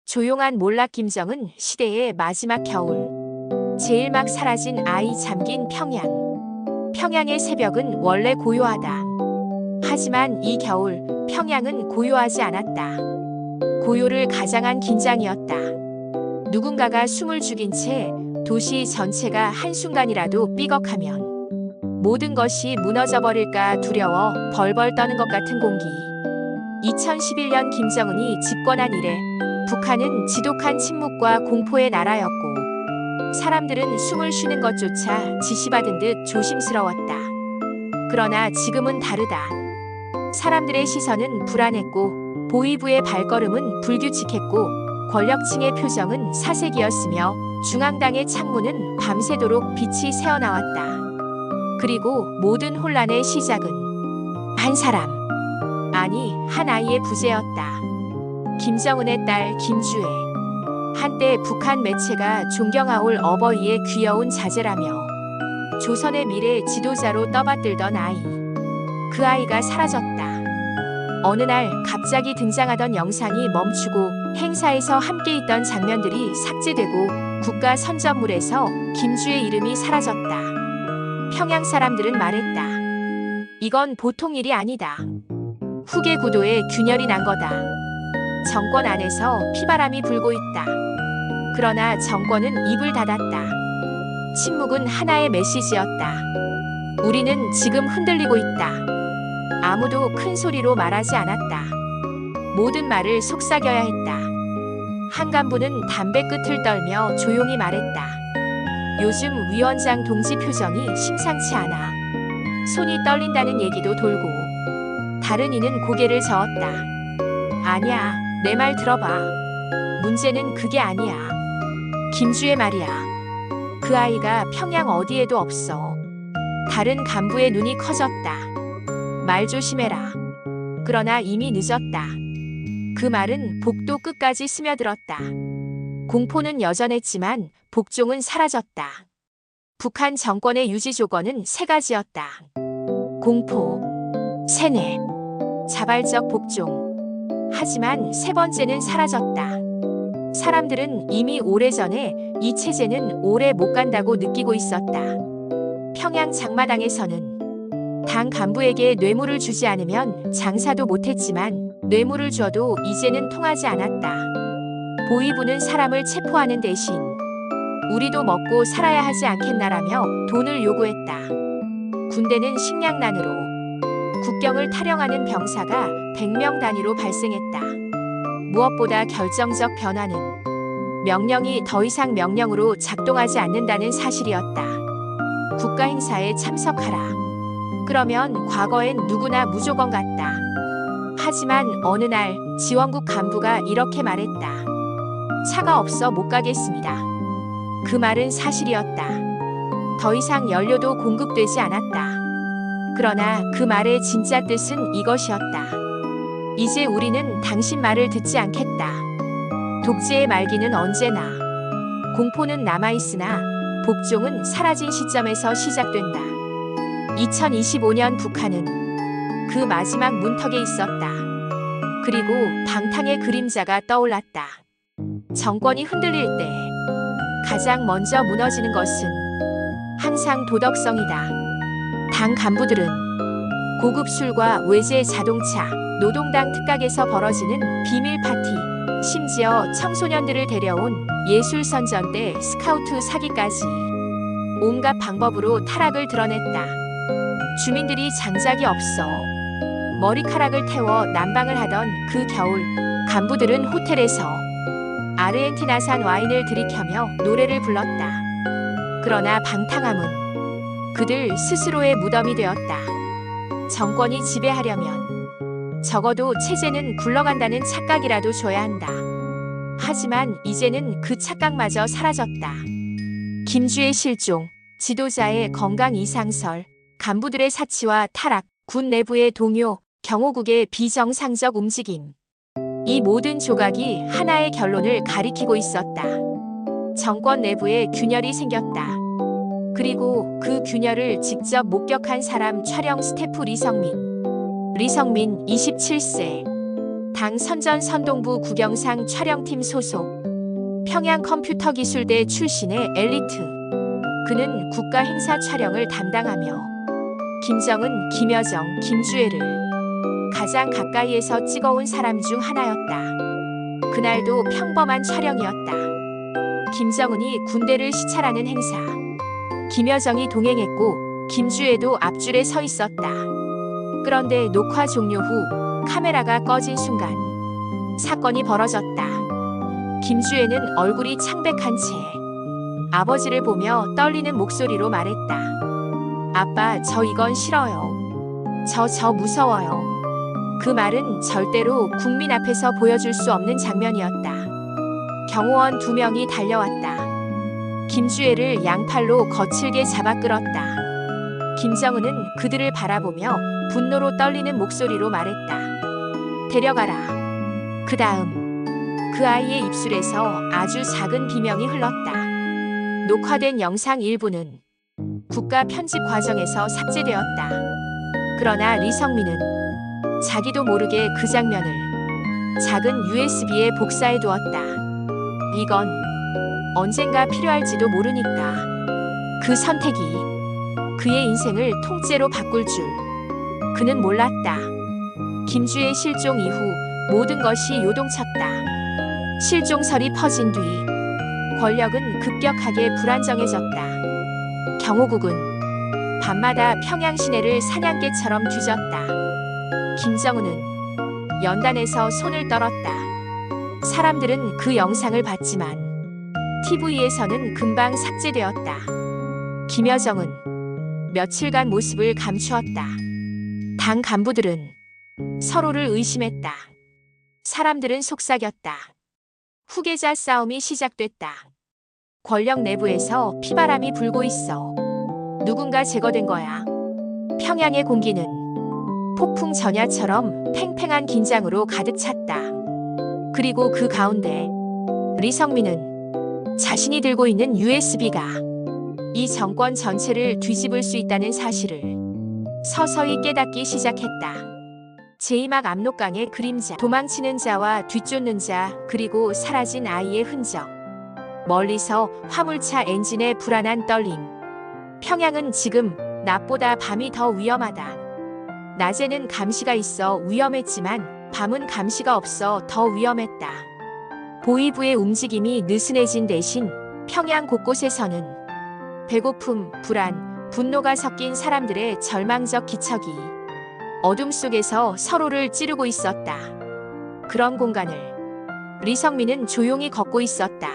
조용한 몰락 김정은 시대의 마지막 겨울. 제일 막 사라진 아이 잠긴 평양. 평양의 새벽은 원래 고요하다. 하지만 이 겨울 평양은 고요하지 않았다. 고요를 가장한 긴장이었다. 누군가가 숨을 죽인 채 도시 전체가 한순간이라도 삐걱하면 모든 것이 무너져버릴까 두려워 벌벌 떠는 것 같은 공기. 2011년 김정은이 집권한 이래 북한은 지독한 침묵과 공포의 나라였고 사람들은 숨을 쉬는 것조차 지시받은 듯 조심스러웠다. 그러나 지금은 다르다. 사람들의 시선은 불안했고 보위부의 발걸음은 불규칙했고 권력층의 표정은 사색이었으며 중앙당의 창문은 밤새도록 빛이 새어나왔다. 그리고 모든 혼란의 시작은 한 사람, 아니 한 아이의 부재였다. 김정은의 딸 김주애. 한때 북한 매체가 존경하올 어버이의 귀여운 자제라며 조선의 미래 지도자로 떠받들던 아이. 그 아이가 사라졌다. 어느 날 갑자기 등장하던 영상이 멈추고 행사에서 함께 있던 장면들이 삭제되고 국가 선전물에서 김주의 이름이 사라졌다. 평양 사람들은 말했다. 이건 보통 일이 아니다. 후계 구도에 균열이 난 거다. 정권 안에서 피바람이 불고 있다. 그러나 정권은 입을 닫았다. 침묵은 하나의 메시지였다. 우리는 지금 흔들리고 있다. 아무도 큰 소리로 말하지 않았다. 모든 말을 속삭여야 했다. 한 간부는 담배 끝을 떨며 조용히 말했다. 요즘 위원장 동지 표정이 심상치 않아. 손이 떨린다는 얘기도 돌고. 다른 이는 고개를 저었다. 아니야, 내 말 들어봐. 문제는 그게 아니야. 김주의 말이야. 그 아이가 평양 어디에도 없어. 다른 간부의 눈이 커졌다. 말 조심해라. 그러나 이미 늦었다. 그 말은 복도 끝까지 스며들었다. 공포는 여전했지만 복종은 사라졌다. 북한 정권의 유지 조건은 세 가지였다. 공포, 세뇌, 자발적 복종. 하지만 세 번째는 사라졌다. 사람들은 이미 오래전에 이 체제는 오래 못 간다고 느끼고 있었다. 평양 장마당에서는 당 간부에게 뇌물을 주지 않으면 장사도 못했지만 뇌물을 줘도 이제는 통하지 않았다. 보위부는 사람을 체포하는 대신 우리도 먹고 살아야 하지 않겠나라며 돈을 요구했다. 군대는 식량난으로 국경을 타령하는 병사가 100명 단위로 발생했다. 무엇보다 결정적 변화는 명령이 더 이상 명령으로 작동하지 않는다는 사실이었다. 국가 행사에 참석하라. 그러면 과거엔 누구나 무조건 갔다. 하지만 어느 날 지원국 간부가 이렇게 말했다. 차가 없어 못 가겠습니다. 그 말은 사실이었다. 더 이상 연료도 공급되지 않았다. 그러나 그 말의 진짜 뜻은 이것이었다. 이제 우리는 당신 말을 듣지 않겠다. 독재의 말기는 언제나. 공포는 남아있으나 복종은 사라진 시점에서 시작된다. 2025년 북한은 그 마지막 문턱에 있었다. 그리고 방탕의 그림자가 떠올랐다. 정권이 흔들릴 때 가장 먼저 무너지는 것은 항상 도덕성이다. 당 간부들은 고급 술과 외제 자동차, 노동당 특각에서 벌어지는 비밀 파티, 심지어 청소년들을 데려온 예술 선전대 스카우트 사기까지 온갖 방법으로 타락을 드러냈다. 주민들이 장작이 없어 머리카락을 태워 난방을 하던 그 겨울, 간부들은 호텔에서 아르헨티나산 와인을 들이켜며 노래를 불렀다. 그러나 방탕함은 그들 스스로의 무덤이 되었다. 정권이 지배하려면 적어도 체제는 굴러간다는 착각이라도 줘야 한다. 하지만 이제는 그 착각마저 사라졌다. 김주의 실종, 지도자의 건강 이상설, 간부들의 사치와 타락, 군 내부의 동요, 경호국의 비정상적 움직임. 이 모든 조각이 하나의 결론을 가리키고 있었다. 정권 내부에 균열이 생겼다. 그리고 그 균열을 직접 목격한 사람 촬영 스태프 리성민 27세. 당 선전선동부 국영상 촬영팀 소속, 평양 컴퓨터기술대 출신의 엘리트. 그는 국가 행사 촬영을 담당하며 김정은, 김여정, 김주애를 가장 가까이에서 찍어온 사람 중 하나였다. 그날도 평범한 촬영이었다. 김정은이 군대를 시찰하는 행사. 김여정이 동행했고 김주애도 앞줄에 서 있었다. 그런데 녹화 종료 후 카메라가 꺼진 순간 사건이 벌어졌다. 김주애는 얼굴이 창백한 채 아버지를 보며 떨리는 목소리로 말했다. 아빠, 저 이건 싫어요. 저 무서워요. 그 말은 절대로 국민 앞에서 보여줄 수 없는 장면이었다. 경호원 2명이 달려왔다. 김주애를 양팔로 거칠게 잡아 끌었다. 김정은은 그들을 바라보며 분노로 떨리는 목소리로 말했다. 데려가라. 그 다음 그 아이의 입술에서 아주 작은 비명이 흘렀다. 녹화된 영상 일부는 국가 편집 과정에서 삭제되었다. 그러나 리성민은 자기도 모르게 그 장면을 작은 USB에 복사해 두었다. 이건 언젠가 필요할지도 모르니까. 그 선택이 그의 인생을 통째로 바꿀 줄 그는 몰랐다. 김주애 실종 이후 모든 것이 요동쳤다. 실종설이 퍼진 뒤 권력은 급격하게 불안정해졌다. 경호국은 밤마다 평양 시내를 사냥개처럼 뒤졌다. 김정은은 연단에서 손을 떨었다. 사람들은 그 영상을 봤지만 TV에서는 금방 삭제되었다. 김여정은 며칠간 모습을 감추었다. 당 간부들은 서로를 의심했다. 사람들은 속삭였다. 후계자 싸움이 시작됐다. 권력 내부에서 피바람이 불고 있어. 누군가 제거된 거야. 평양의 공기는 폭풍 전야처럼 팽팽한 긴장으로 가득 찼다. 그리고 그 가운데 리성민은 자신이 들고 있는 USB가 이 정권 전체를 뒤집을 수 있다는 사실을 서서히 깨닫기 시작했다. 제2막 압록강의 그림자, 도망치는 자와 뒤쫓는 자, 그리고 사라진 아이의 흔적. 멀리서 화물차 엔진의 불안한 떨림. 평양은 지금 낮보다 밤이 더 위험하다. 낮에는 감시가 있어 위험했지만 밤은 감시가 없어 더 위험했다. 보위부의 움직임이 느슨해진 대신 평양 곳곳에서는 배고픔, 불안, 분노가 섞인 사람들의 절망적 기척이 어둠 속에서 서로를 찌르고 있었다. 그런 공간을 리성민은 조용히 걷고 있었다.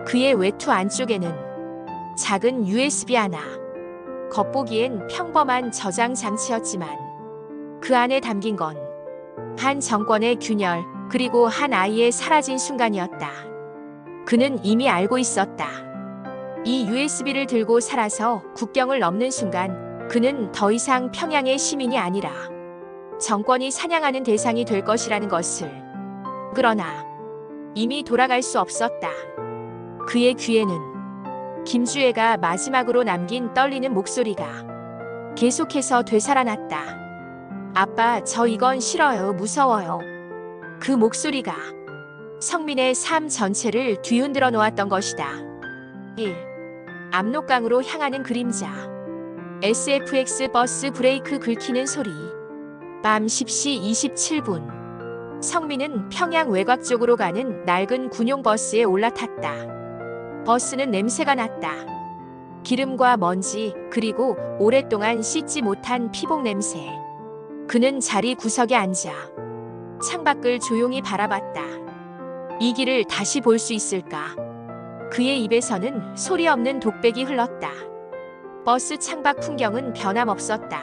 그의 외투 안쪽에는 작은 USB 하나. 겉보기엔 평범한 저장 장치였지만 그 안에 담긴 건 한 정권의 균열, 그리고 한 아이의 사라진 순간이었다. 그는 이미 알고 있었다. 이 USB를 들고 살아서 국경을 넘는 순간 그는 더 이상 평양의 시민이 아니라 정권이 사냥하는 대상이 될 것이라는 것을. 그러나 이미 돌아갈 수 없었다. 그의 귀에는 김주애가 마지막으로 남긴 떨리는 목소리가 계속해서 되살아났다. 아빠, 저 이건 싫어요. 무서워요. 그 목소리가 성민의 삶 전체를 뒤흔들어 놓았던 것이다. 1. 압록강으로 향하는 그림자. SFX 버스 브레이크 긁히는 소리. 밤 10시 27분. 성민은 평양 외곽 쪽으로 가는 낡은 군용 버스에 올라탔다. 버스는 냄새가 났다. 기름과 먼지, 그리고 오랫동안 씻지 못한 피복 냄새. 그는 자리 구석에 앉아 창밖을 조용히 바라봤다. 이 길을 다시 볼 수 있을까? 그의 입에서는 소리 없는 독백이 흘렀다. 버스 창밖 풍경은 변함없었다.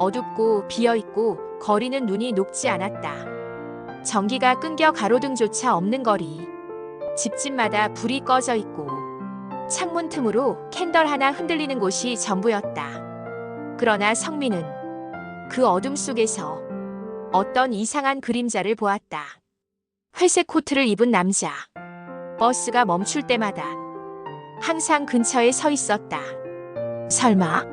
어둡고 비어있고 거리는 눈이 녹지 않았다. 전기가 끊겨 가로등조차 없는 거리. 집집마다 불이 꺼져 있고 창문 틈으로 캔들 하나 흔들리는 곳이 전부였다. 그러나 성민은 그 어둠 속에서 어떤 이상한 그림자를 보았다. 회색 코트를 입은 남자. 버스가 멈출 때마다 항상 근처에 서 있었다. 설마?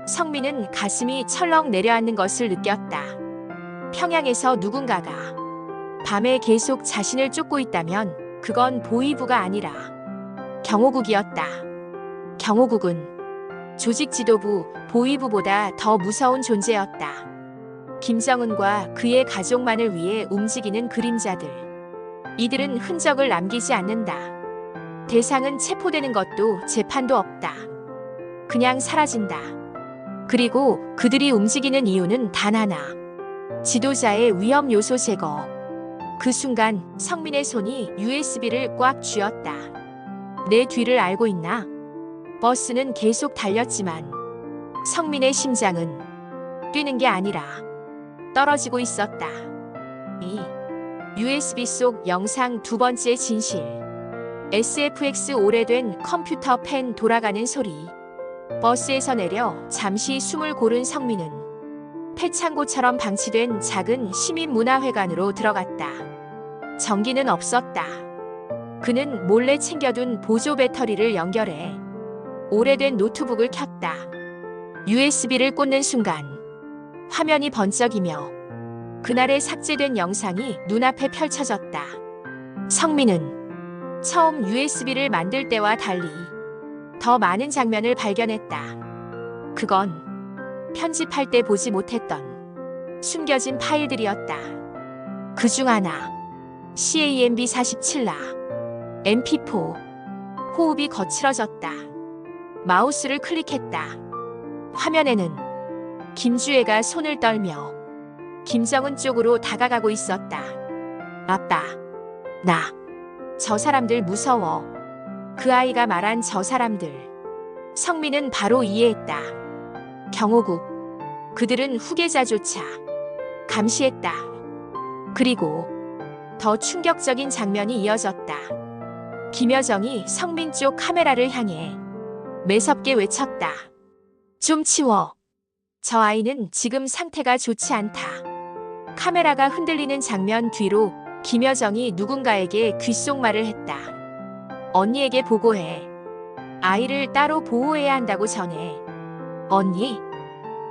성민은 가슴이 철렁 내려앉는 것을 느꼈다. 평양에서 누군가가 밤에 계속 자신을 쫓고 있다면 그건 보위부가 아니라 경호국이었다. 경호국은 조직 지도부, 보위부보다 더 무서운 존재였다. 김정은과 그의 가족만을 위해 움직이는 그림자들. 이들은 흔적을 남기지 않는다. 대상은 체포되는 것도 재판도 없다. 그냥 사라진다. 그리고 그들이 움직이는 이유는 단 하나. 지도자의 위험 요소 제거. 그 순간 성민의 손이 USB를 꽉 쥐었다. 내 뒤를 알고 있나? 버스는 계속 달렸지만 성민의 심장은 뛰는 게 아니라 떨어지고 있었다. 이 USB 속 영상 두 번째 진실. SFX 오래된 컴퓨터 펜 돌아가는 소리. 버스에서 내려 잠시 숨을 고른 성민은 폐창고처럼 방치된 작은 시민문화회관으로 들어갔다. 전기는 없었다. 그는 몰래 챙겨둔 보조 배터리를 연결해 오래된 노트북을 켰다. USB를 꽂는 순간 화면이 번쩍이며 그날의 삭제된 영상이 눈앞에 펼쳐졌다. 성민은 처음 USB를 만들 때와 달리 더 많은 장면을 발견했다. 그건 편집할 때 보지 못했던 숨겨진 파일들이었다. 그중 하나, CAMB 47라, MP4. 호흡이 거칠어졌다. 마우스를 클릭했다. 화면에는 김주혜가 손을 떨며 김정은 쪽으로 다가가고 있었다. 아빠, 저 사람들 무서워. 그 아이가 말한 저 사람들. 성민은 바로 이해했다. 경호국. 그들은 후계자조차 감시했다. 그리고 더 충격적인 장면이 이어졌다. 김여정이 성민 쪽 카메라를 향해 매섭게 외쳤다. 좀 치워. 저 아이는 지금 상태가 좋지 않다. 카메라가 흔들리는 장면 뒤로 김여정이 누군가에게 귓속말을 했다. 언니에게 보고해. 아이를 따로 보호해야 한다고 전해. 언니?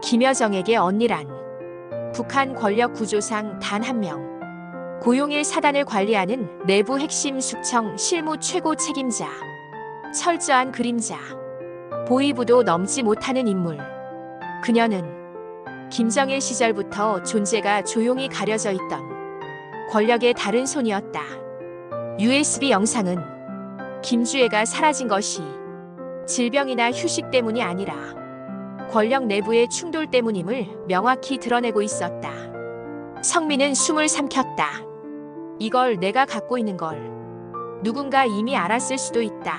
김여정에게 언니란 북한 권력 구조상 단 한 명. 고용일 사단을 관리하는 내부 핵심 숙청 실무 최고 책임자. 철저한 그림자. 보위부도 넘지 못하는 인물. 그녀는 김정일 시절부터 존재가 조용히 가려져 있던 권력의 다른 손이었다. USB 영상은 김주혜가 사라진 것이 질병이나 휴식 때문이 아니라 권력 내부의 충돌 때문임을 명확히 드러내고 있었다. 성민은 숨을 삼켰다. 이걸 내가 갖고 있는 걸 누군가 이미 알았을 수도 있다.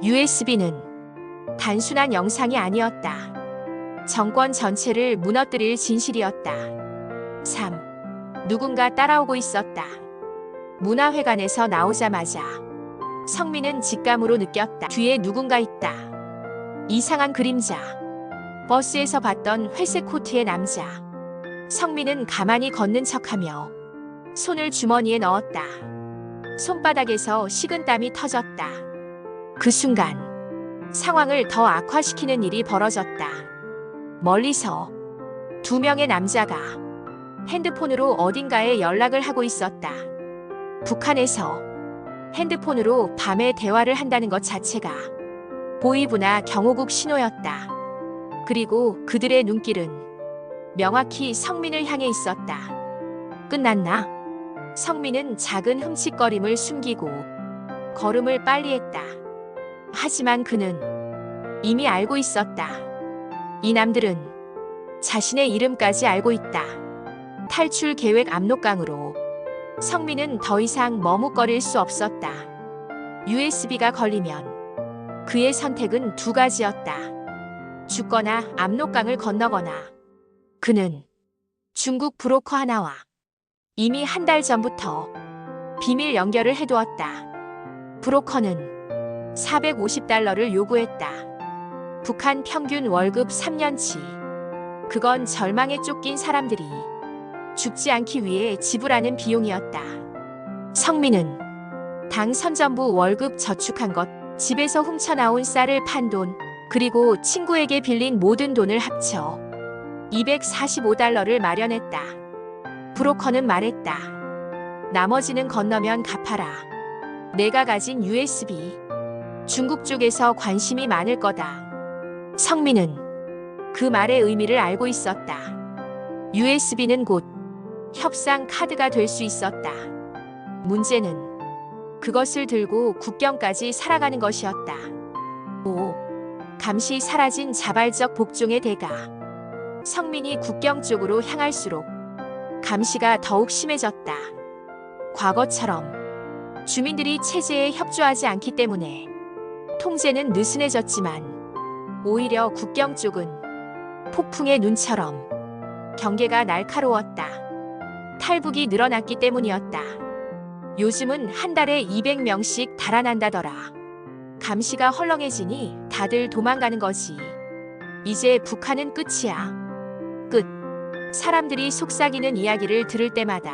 USB는 단순한 영상이 아니었다. 정권 전체를 무너뜨릴 진실이었다. 3. 누군가 따라오고 있었다. 문화회관에서 나오자마자 성민은 직감으로 느꼈다. 뒤에 누군가 있다. 이상한 그림자. 버스에서 봤던 회색 코트의 남자. 성민은 가만히 걷는 척하며 손을 주머니에 넣었다. 손바닥에서 식은땀이 터졌다. 그 순간 상황을 더 악화시키는 일이 벌어졌다. 멀리서 두 명의 남자가 핸드폰으로 어딘가에 연락을 하고 있었다. 북한에서 핸드폰으로 밤에 대화를 한다는 것 자체가 보위부나 경호국 신호였다. 그리고 그들의 눈길은 명확히 성민을 향해 있었다. 끝났나? 성민은 작은 흠칫거림을 숨기고 걸음을 빨리 했다. 하지만 그는 이미 알고 있었다. 이 남들은 자신의 이름까지 알고 있다. 탈출 계획 압록강으로 성민은 더 이상 머뭇거릴 수 없었다. USB가 걸리면 그의 선택은 두 가지였다. 죽거나 압록강을 건너거나. 그는 중국 브로커 하나와 이미 한 달 전부터 비밀 연결을 해두었다. 브로커는 $450를 요구했다. 북한 평균 월급 3년치. 그건 절망에 쫓긴 사람들이 죽지 않기 위해 지불하는 비용이었다. 성민은 당 선전부 월급 저축한 것, 집에서 훔쳐나온 쌀을 판 돈, 그리고 친구에게 빌린 모든 돈을 합쳐 $245를 마련했다. 브로커는 말했다. 나머지는 건너면 갚아라. 내가 가진 USB. 중국 쪽에서 관심이 많을 거다. 성민은 그 말의 의미를 알고 있었다. USB는 곧 협상 카드가 될 수 있었다. 문제는 그것을 들고 국경까지 살아가는 것이었다. 오, 감시 사라진 자발적 복종의 대가. 성민이 국경 쪽으로 향할수록 감시가 더욱 심해졌다. 과거처럼 주민들이 체제에 협조하지 않기 때문에 통제는 느슨해졌지만 오히려 국경 쪽은 폭풍의 눈처럼 경계가 날카로웠다. 탈북이 늘어났기 때문이었다. 요즘은 한 달에 200명씩 달아난다더라. 감시가 헐렁해지니 다들 도망가는 거지. 이제 북한은 끝이야. 끝. 사람들이 속삭이는 이야기를 들을 때마다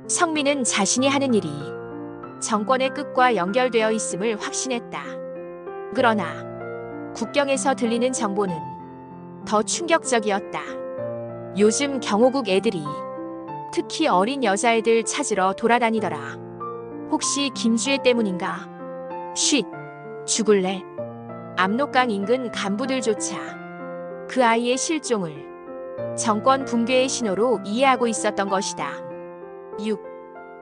성민은 자신이 하는 일이 정권의 끝과 연결되어 있음을 확신했다. 그러나 국경에서 들리는 정보는 더 충격적이었다. 요즘 경호국 애들이 특히 어린 여자애들 찾으러 돌아다니더라. 혹시 김주혜 때문인가? 쉿, 죽을래. 압록강 인근 간부들조차 그 아이의 실종을 정권 붕괴의 신호로 이해하고 있었던 것이다. 6.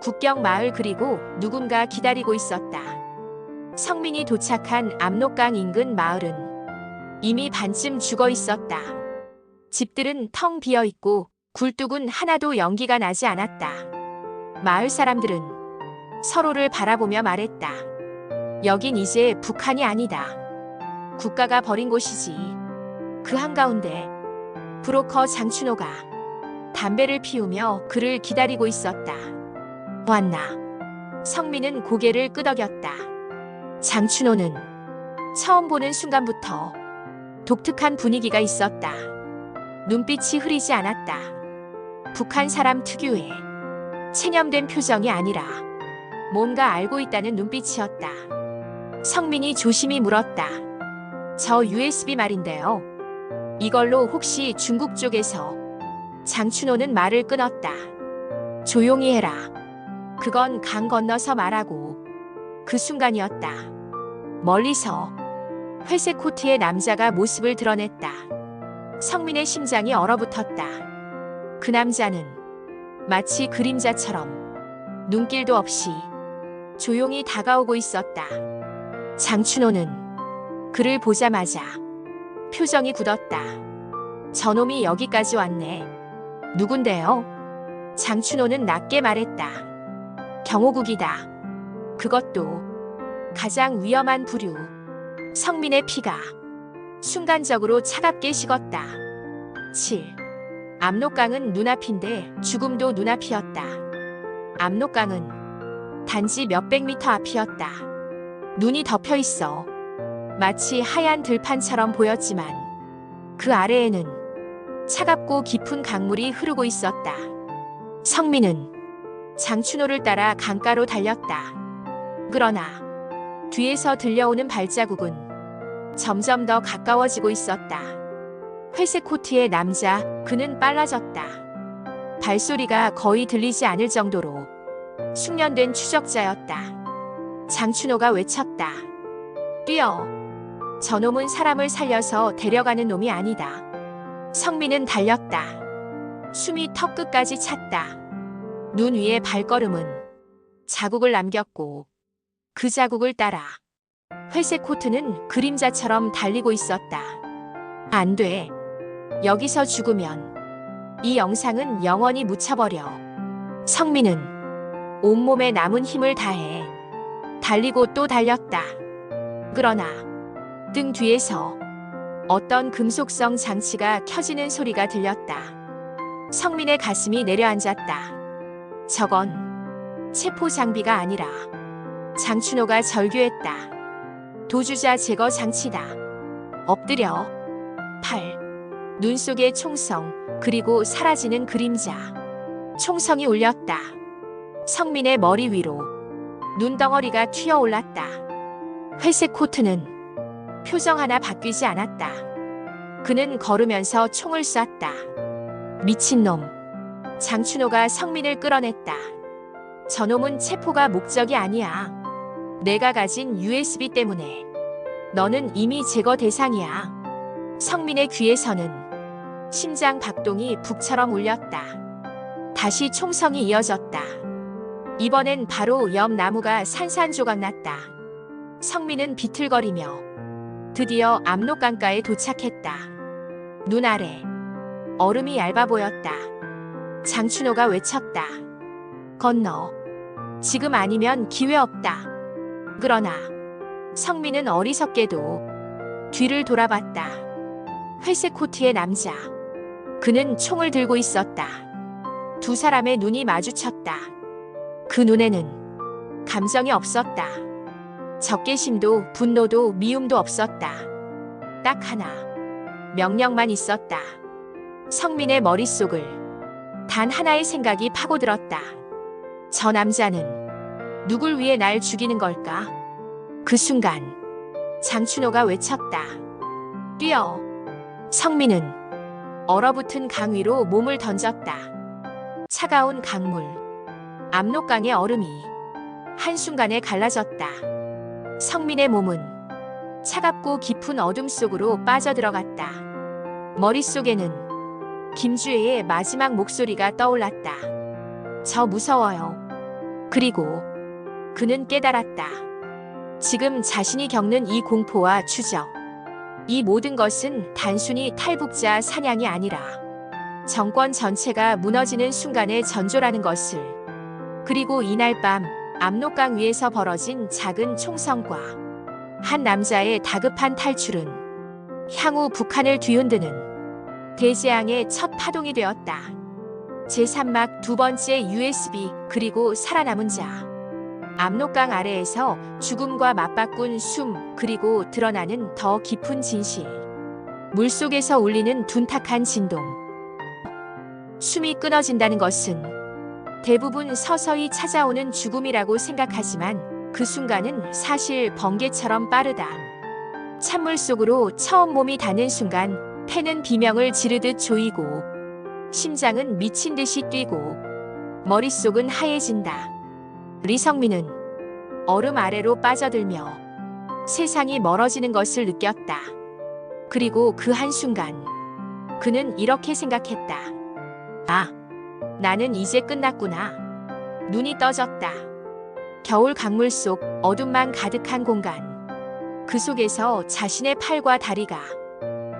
국경 마을 그리고 누군가 기다리고 있었다. 성민이 도착한 압록강 인근 마을은 이미 반쯤 죽어 있었다. 집들은 텅 비어 있고 굴뚝은 하나도 연기가 나지 않았다. 마을 사람들은 서로를 바라보며 말했다. 여긴 이제 북한이 아니다. 국가가 버린 곳이지. 그 한가운데 브로커 장춘호가 담배를 피우며 그를 기다리고 있었다. 왔나? 성민은 고개를 끄덕였다. 장춘호는 처음 보는 순간부터 독특한 분위기가 있었다. 눈빛이 흐리지 않았다. 북한 사람 특유의 체념된 표정이 아니라 뭔가 알고 있다는 눈빛이었다. 성민이 조심히 물었다. 저 USB 말인데요. 이걸로 혹시 중국 쪽에서 장춘호는 말을 끊었다. 조용히 해라. 그건 강 건너서 말하고 그 순간이었다. 멀리서 회색 코트의 남자가 모습을 드러냈다. 성민의 심장이 얼어붙었다. 그 남자는 마치 그림자처럼 눈길도 없이 조용히 다가오고 있었다. 장춘호는 그를 보자마자 표정이 굳었다. 저놈이 여기까지 왔네. 누군데요? 장춘호는 낮게 말했다. 경호국이다. 그것도 가장 위험한 부류. 성민의 피가 순간적으로 차갑게 식었다. 7. 압록강은 눈앞인데 죽음도 눈앞이었다. 압록강은 단지 몇백 미터 앞이었다. 눈이 덮여 있어 마치 하얀 들판처럼 보였지만 그 아래에는 차갑고 깊은 강물이 흐르고 있었다. 성민은 장춘호를 따라 강가로 달렸다. 그러나 뒤에서 들려오는 발자국은 점점 더 가까워지고 있었다. 회색 코트의 남자, 그는 빨라졌다. 발소리가 거의 들리지 않을 정도로 숙련된 추적자였다. 장춘호가 외쳤다. 뛰어. 저놈은 사람을 살려서 데려가는 놈이 아니다. 성민은 달렸다. 숨이 턱끝까지 찼다. 눈 위에 발걸음은 자국을 남겼고 그 자국을 따라 회색 코트는 그림자처럼 달리고 있었다. 안 돼. 여기서 죽으면 이 영상은 영원히 묻혀버려. 성민은 온몸에 남은 힘을 다해 달리고 또 달렸다. 그러나 등 뒤에서 어떤 금속성 장치가 켜지는 소리가 들렸다. 성민의 가슴이 내려앉았다. 저건 체포 장비가 아니라 장춘호가 절규했다. 도주자 제거 장치다. 엎드려. 팔. 눈 속의 총성, 그리고 사라지는 그림자. 총성이 울렸다. 성민의 머리 위로 눈덩어리가 튀어올랐다. 회색 코트는 표정 하나 바뀌지 않았다. 그는 걸으면서 총을 쐈다. 미친놈. 장춘호가 성민을 끌어냈다. 저놈은 체포가 목적이 아니야. 내가 가진 USB 때문에. 너는 이미 제거 대상이야. 성민의 귀에서는 심장 박동이 북처럼 울렸다. 다시 총성이 이어졌다. 이번엔 바로 옆 나무가 산산조각 났다. 성민은 비틀거리며 드디어 압록강가에 도착했다. 눈 아래 얼음이 얇아 보였다. 장춘호가 외쳤다. 건너. 지금 아니면 기회 없다. 그러나 성민은 어리석게도 뒤를 돌아봤다. 회색 코트의 남자. 그는 총을 들고 있었다. 두 사람의 눈이 마주쳤다. 그 눈에는 감정이 없었다. 적개심도 분노도 미움도 없었다. 딱 하나. 명령만 있었다. 성민의 머릿속을 단 하나의 생각이 파고들었다. 저 남자는 누굴 위해 날 죽이는 걸까? 그 순간 장춘호가 외쳤다. 뛰어. 성민은 얼어붙은 강 위로 몸을 던졌다. 차가운 강물, 압록강의 얼음이 한순간에 갈라졌다. 성민의 몸은 차갑고 깊은 어둠 속으로 빠져들어갔다. 머릿속에는 김주혜의 마지막 목소리가 떠올랐다. 저 무서워요. 그리고 그는 깨달았다. 지금 자신이 겪는 이 공포와 추적, 이 모든 것은 단순히 탈북자 사냥이 아니라 정권 전체가 무너지는 순간의 전조라는 것을, 그리고 이날 밤 압록강 위에서 벌어진 작은 총성과 한 남자의 다급한 탈출은 향후 북한을 뒤흔드는 대재앙의 첫 파동이 되었다. 제3막 두 번째 USB 그리고 살아남은 자. 압록강 아래에서 죽음과 맞바꾼 숨, 그리고 드러나는 더 깊은 진실. 물속에서 울리는 둔탁한 진동. 숨이 끊어진다는 것은 대부분 서서히 찾아오는 죽음이라고 생각하지만 그 순간은 사실 번개처럼 빠르다. 찬물 속으로 처음 몸이 닿는 순간 폐는 비명을 지르듯 조이고 심장은 미친 듯이 뛰고 머릿속은 하얘진다. 리성민은 얼음 아래로 빠져들며 세상이 멀어지는 것을 느꼈다. 그리고 그 한순간 그는 이렇게 생각했다. 아, 나는 이제 끝났구나. 눈이 떠졌다. 겨울 강물 속 어둠만 가득한 공간. 그 속에서 자신의 팔과 다리가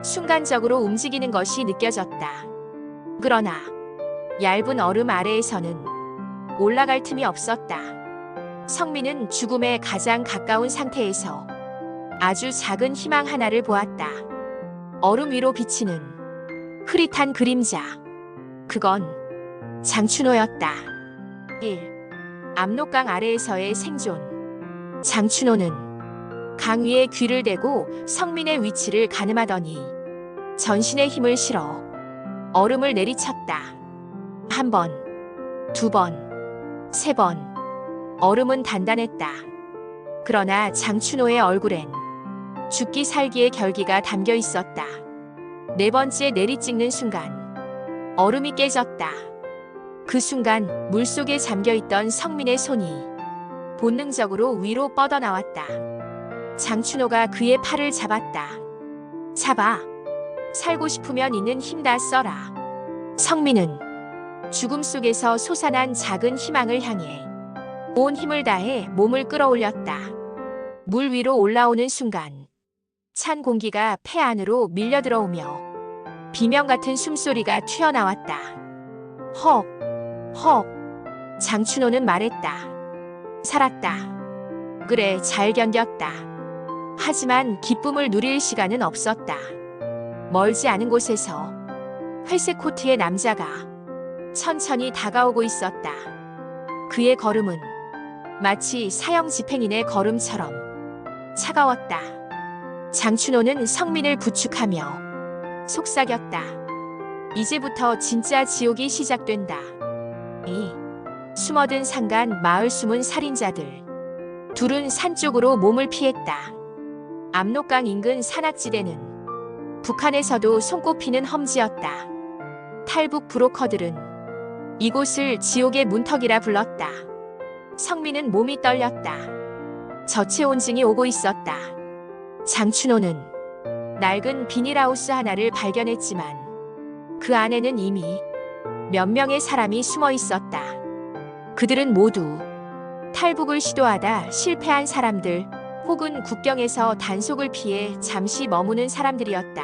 순간적으로 움직이는 것이 느껴졌다. 그러나 얇은 얼음 아래에서는 올라갈 틈이 없었다. 성민은 죽음에 가장 가까운 상태에서 아주 작은 희망 하나를 보았다. 얼음 위로 비치는 흐릿한 그림자. 그건 장춘호였다. 1. 압록강 아래에서의 생존. 장춘호는 강 위에 귀를 대고 성민의 위치를 가늠하더니 전신의 힘을 실어 얼음을 내리쳤다. 한 번, 두 번, 세 번. 얼음은 단단했다. 그러나 장춘호의 얼굴엔 죽기 살기의 결기가 담겨 있었다. 네 번째 내리찍는 순간 얼음이 깨졌다. 그 순간 물속에 잠겨있던 성민의 손이 본능적으로 위로 뻗어나왔다. 장춘호가 그의 팔을 잡았다. 잡아. 살고 싶으면 있는 힘 다 써라. 성민은 죽음 속에서 솟아난 작은 희망을 향해 온 힘을 다해 몸을 끌어올렸다. 물 위로 올라오는 순간 찬 공기가 폐 안으로 밀려 들어오며 비명 같은 숨소리가 튀어나왔다. 헉, 헉. 장춘호는 말했다. 살았다. 그래, 잘 견뎠다. 하지만 기쁨을 누릴 시간은 없었다. 멀지 않은 곳에서 회색 코트의 남자가 천천히 다가오고 있었다. 그의 걸음은 마치 사형 집행인의 걸음처럼 차가웠다. 장춘호는 성민을 부축하며 속삭였다. 이제부터 진짜 지옥이 시작된다. 이 숨어든 산간 마을 숨은 살인자들. 둘은 산 쪽으로 몸을 피했다. 압록강 인근 산악지대는 북한에서도 손꼽히는 험지였다. 탈북 브로커들은 이곳을 지옥의 문턱이라 불렀다. 성민은 몸이 떨렸다. 저체온증이 오고 있었다. 장춘호는 낡은 비닐하우스 하나를 발견했지만 그 안에는 이미 몇 명의 사람이 숨어 있었다. 그들은 모두 탈북을 시도하다 실패한 사람들 혹은 국경에서 단속을 피해 잠시 머무는 사람들이었다.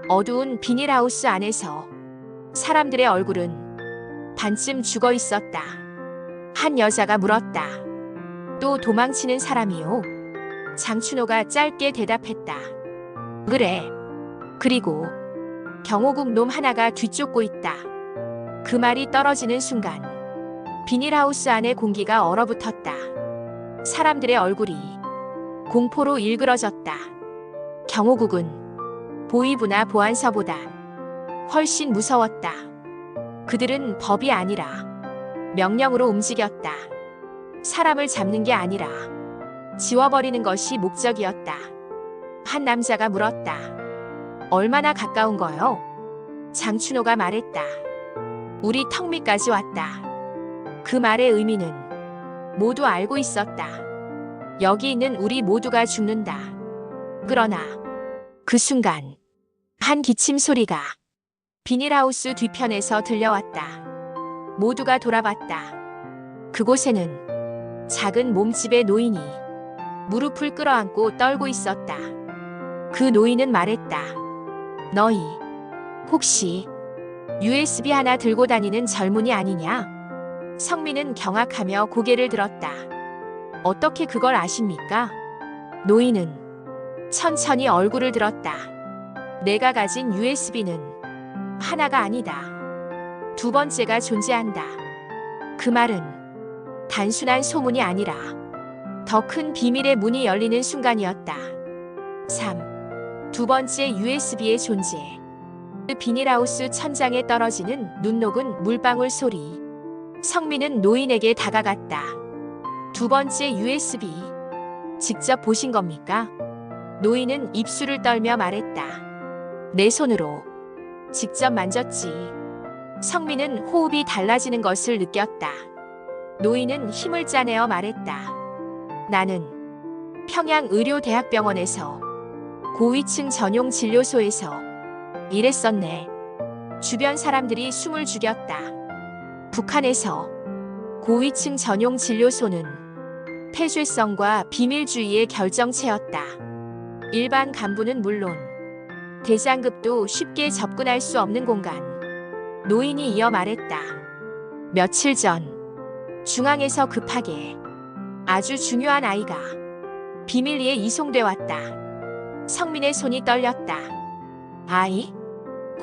어두운 비닐하우스 안에서 사람들의 얼굴은 반쯤 죽어 있었다. 한 여자가 물었다. 또 도망치는 사람이요? 장춘호가 짧게 대답했다. 그래. 그리고 경호국 놈 하나가 뒤쫓고 있다. 그 말이 떨어지는 순간 비닐하우스 안의 공기가 얼어붙었다. 사람들의 얼굴이 공포로 일그러졌다. 경호국은 보위부나 보안서보다 훨씬 무서웠다. 그들은 법이 아니라 명령으로 움직였다. 사람을 잡는 게 아니라 지워버리는 것이 목적이었다. 한 남자가 물었다. 얼마나 가까운 거요? 장춘호가 말했다. 우리 턱 밑까지 왔다. 그 말의 의미는 모두 알고 있었다. 여기 있는 우리 모두가 죽는다. 그러나 그 순간 한 기침 소리가 비닐하우스 뒤편에서 들려왔다. 모두가 돌아봤다. 그곳에는 작은 몸집의 노인이 무릎을 끌어안고 떨고 있었다. 그 노인은 말했다. 너희 혹시 USB 하나 들고 다니는 젊은이 아니냐? 성민은 경악하며 고개를 들었다. 어떻게 그걸 아십니까? 노인은 천천히 얼굴을 들었다. 내가 가진 USB는 하나가 아니다. 두 번째가 존재한다. 그 말은 단순한 소문이 아니라 더 큰 비밀의 문이 열리는 순간이었다. 3. 두 번째 USB의 존재. 비닐하우스 천장에 떨어지는 눈 녹은 물방울 소리. 성민은 노인에게 다가갔다. 두 번째 USB. 직접 보신 겁니까? 노인은 입술을 떨며 말했다. 내 손으로 직접 만졌지. 성민은 호흡이 달라지는 것을 느꼈다. 노인은 힘을 짜내어 말했다. 나는 평양의료대학병원에서 고위층 전용 진료소에서 일했었네. 주변 사람들이 숨을 죽였다. 북한에서 고위층 전용 진료소는 폐쇄성과 비밀주의의 결정체였다. 일반 간부는 물론 대장급도 쉽게 접근할 수 없는 공간. 노인이 이어 말했다. 며칠 전 중앙에서 급하게 아주 중요한 아이가 비밀리에 이송돼 왔다. 성민의 손이 떨렸다. 아이?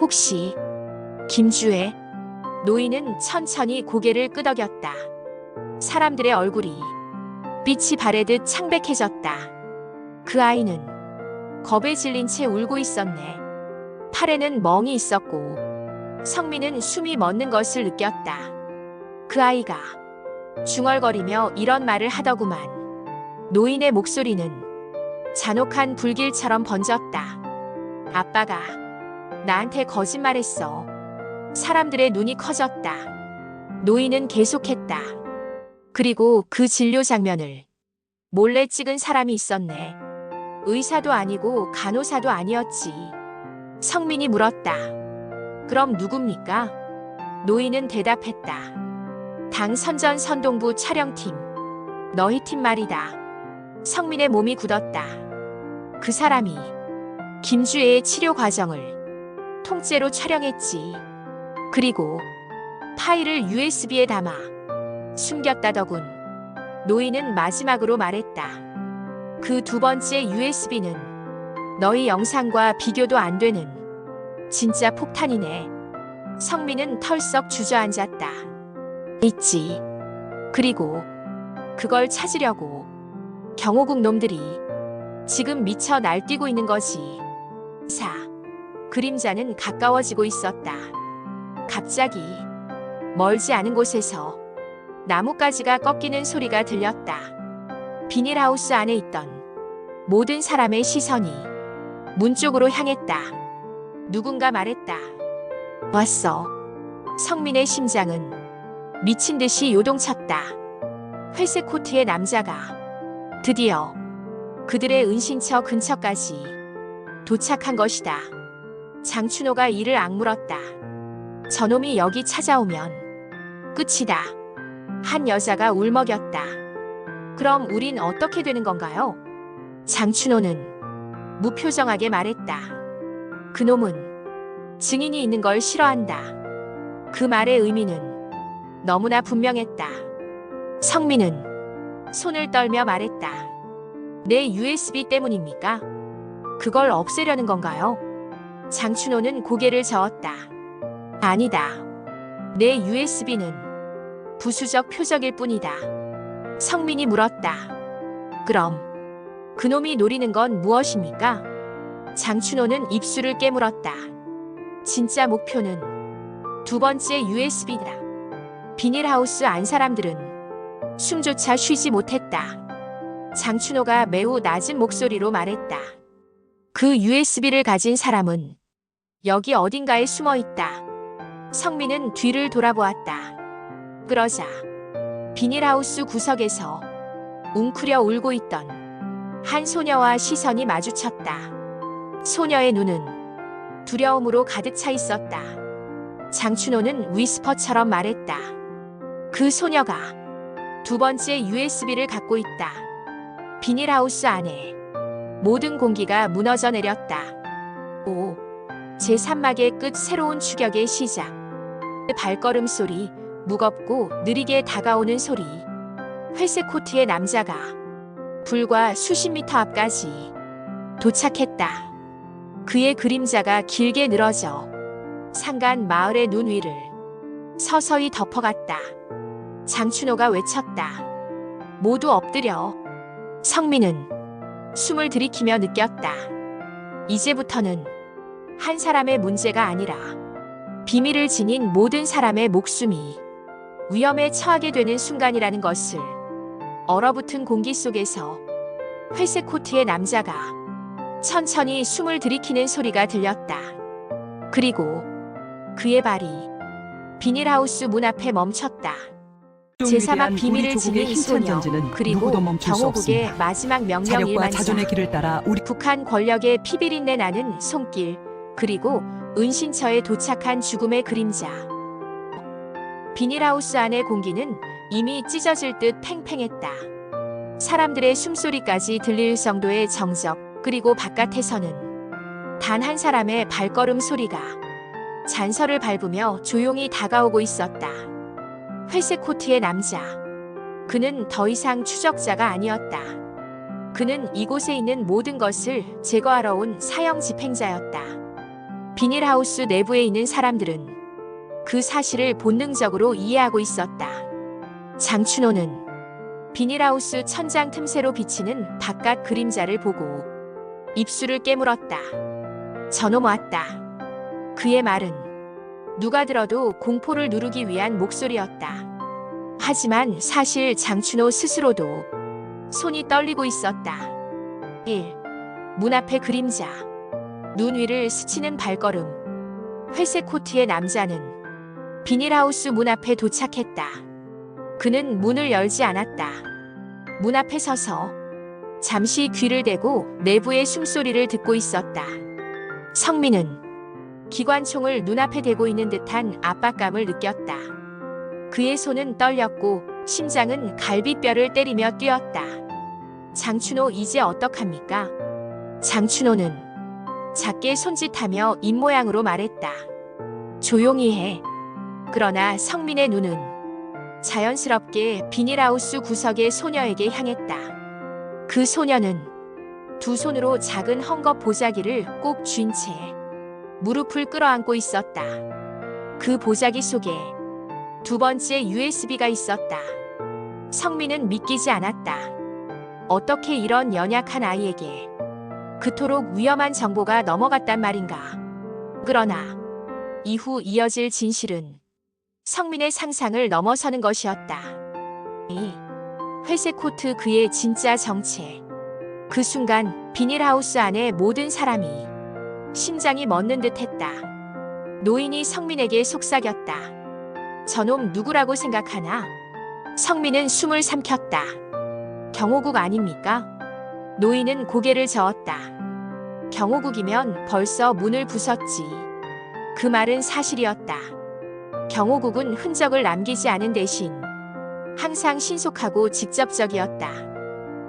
혹시 김주혜? 노인은 천천히 고개를 끄덕였다. 사람들의 얼굴이 빛이 바래듯 창백해졌다. 그 아이는 겁에 질린 채 울고 있었네. 팔에는 멍이 있었고 성민은 숨이 멎는 것을 느꼈다. 그 아이가 중얼거리며 이런 말을 하더구만. 노인의 목소리는 잔혹한 불길처럼 번졌다. 아빠가 나한테 거짓말했어. 사람들의 눈이 커졌다. 노인은 계속했다. 그리고 그 진료 장면을 몰래 찍은 사람이 있었네. 의사도 아니고 간호사도 아니었지. 성민이 물었다. 그럼 누굽니까? 노인은 대답했다. 당 선전선동부 촬영팀. 너희 팀 말이다. 성민의 몸이 굳었다. 그 사람이 김주혜의 치료 과정을 통째로 촬영했지. 그리고 파일을 USB에 담아 숨겼다더군. 노인은 마지막으로 말했다. 그 두 번째 USB는 너희 영상과 비교도 안 되는 진짜 폭탄이네. 성민은 털썩 주저앉았다. 있지. 그리고 그걸 찾으려고 경호국 놈들이 지금 미쳐 날뛰고 있는 거지. 4. 그림자는 가까워지고 있었다. 갑자기 멀지 않은 곳에서 나뭇가지가 꺾이는 소리가 들렸다. 비닐하우스 안에 있던 모든 사람의 시선이 문 쪽으로 향했다. 누군가 말했다. 왔어. 성민의 심장은 미친 듯이 요동쳤다. 회색 코트의 남자가 드디어 그들의 은신처 근처까지 도착한 것이다. 장춘호가 이를 악물었다. 저놈이 여기 찾아오면 끝이다. 한 여자가 울먹였다. 그럼 우린 어떻게 되는 건가요? 장춘호는 무표정하게 말했다. 그놈은 증인이 있는 걸 싫어한다. 그 말의 의미는 너무나 분명했다. 성민은 손을 떨며 말했다. 내 USB 때문입니까? 그걸 없애려는 건가요? 장춘호는 고개를 저었다. 아니다. 내 USB는 부수적 표적일 뿐이다. 성민이 물었다. 그럼 그놈이 노리는 건 무엇입니까? 장춘호는 입술을 깨물었다. 진짜 목표는 두 번째 USB다. 비닐하우스 안 사람들은 숨조차 쉬지 못했다. 장춘호가 매우 낮은 목소리로 말했다. 그 USB를 가진 사람은 여기 어딘가에 숨어 있다. 성민은 뒤를 돌아보았다. 그러자 비닐하우스 구석에서 웅크려 울고 있던 한 소녀와 시선이 마주쳤다. 소녀의 눈은 두려움으로 가득 차 있었다. 장춘호는 위스퍼처럼 말했다. 그 소녀가 두 번째 USB를 갖고 있다. 비닐하우스 안에 모든 공기가 무너져 내렸다. 오, 제3막의 끝 새로운 추격의 시작. 발걸음 소리, 무겁고 느리게 다가오는 소리. 회색 코트의 남자가 불과 수십 미터 앞까지 도착했다. 그의 그림자가 길게 늘어져 산간 마을의 눈 위를 서서히 덮어갔다. 장춘호가 외쳤다. 모두 엎드려. 성민은 숨을 들이키며 느꼈다. 이제부터는 한 사람의 문제가 아니라 비밀을 지닌 모든 사람의 목숨이 위험에 처하게 되는 순간이라는 것을. 얼어붙은 공기 속에서 회색 코트의 남자가 천천히 숨을 들이키는 소리가 들렸다. 그리고 그의 발이 비닐하우스 문 앞에 멈췄다. 제3막 비밀을 지닌 소녀, 그리고 경호국의 마지막 명령 일만자. 자존의 길을 따라 우리 북한 권력의 피비린내 나는 손길, 그리고 은신처에 도착한 죽음의 그림자. 비닐하우스 안의 공기는 이미 찢어질 듯 팽팽했다. 사람들의 숨소리까지 들릴 정도의 정적, 그리고 바깥에서는 단 한 사람의 발걸음 소리가 잔설을 밟으며 조용히 다가오고 있었다. 회색 코트의 남자. 그는 더 이상 추적자가 아니었다. 그는 이곳에 있는 모든 것을 제거하러 온 사형 집행자였다. 비닐하우스 내부에 있는 사람들은 그 사실을 본능적으로 이해하고 있었다. 장춘호는 비닐하우스 천장 틈새로 비치는 바깥 그림자를 보고 입술을 깨물었다. 저놈 왔다. 그의 말은 누가 들어도 공포를 누르기 위한 목소리였다. 하지만 사실 장춘호 스스로도 손이 떨리고 있었다. 1. 문 앞의 그림자. 눈 위를 스치는 발걸음. 회색 코트의 남자는 비닐하우스 문 앞에 도착했다. 그는 문을 열지 않았다. 문 앞에 서서 잠시 귀를 대고 내부의 숨소리를 듣고 있었다. 성민은 기관총을 눈앞에 대고 있는 듯한 압박감을 느꼈다. 그의 손은 떨렸고 심장은 갈비뼈를 때리며 뛰었다. 장춘호 이제 어떡합니까? 장춘호는 작게 손짓하며 입모양으로 말했다. 조용히 해. 그러나 성민의 눈은 자연스럽게 비닐하우스 구석의 소녀에게 향했다. 그 소녀는 두 손으로 작은 헝겊 보자기를 꼭 쥔 채 무릎을 끌어안고 있었다. 그 보자기 속에 두 번째 USB가 있었다. 성민은 믿기지 않았다. 어떻게 이런 연약한 아이에게 그토록 위험한 정보가 넘어갔단 말인가. 그러나 이후 이어질 진실은 성민의 상상을 넘어서는 것이었다. 이 회색 코트 그의 진짜 정체. 그 순간 비닐하우스 안의 모든 사람이 심장이 멎는 듯했다. 노인이 성민에게 속삭였다. 저놈 누구라고 생각하나? 성민은 숨을 삼켰다. 경호국 아닙니까? 노인은 고개를 저었다. 경호국이면 벌써 문을 부쉈지. 그 말은 사실이었다. 경호국은 흔적을 남기지 않은 대신 항상 신속하고 직접적이었다.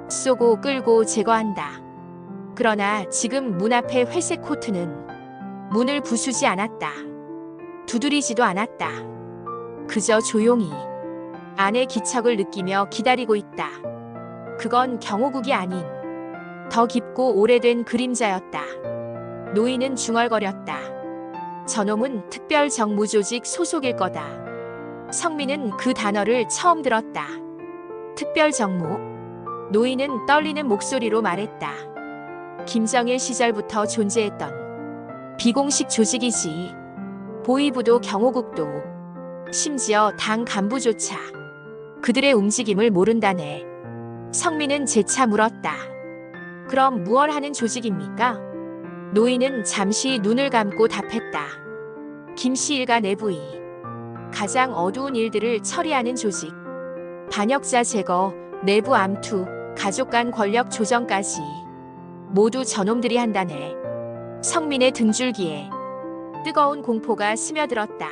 쏘고 끌고 제거한다. 그러나 지금 문 앞의 회색 코트는 문을 부수지 않았다. 두드리지도 않았다. 그저 조용히 안의 기척을 느끼며 기다리고 있다. 그건 경호국이 아닌 더 깊고 오래된 그림자였다. 노인은 중얼거렸다. 저놈은 특별정무조직 소속일 거다. 성민은 그 단어를 처음 들었다. 특별정무? 노인은 떨리는 목소리로 말했다. 김정일 시절부터 존재했던 비공식 조직이지. 보위부도 경호국도 심지어 당 간부조차 그들의 움직임을 모른다네. 성민은 재차 물었다. 그럼 무얼 하는 조직입니까? 노인은 잠시 눈을 감고 답했다. 김씨 일가 내부의 가장 어두운 일들을 처리하는 조직. 반역자 제거, 내부 암투, 가족 간 권력 조정까지 모두 저놈들이 한다네. 성민의 등줄기에 뜨거운 공포가 스며들었다.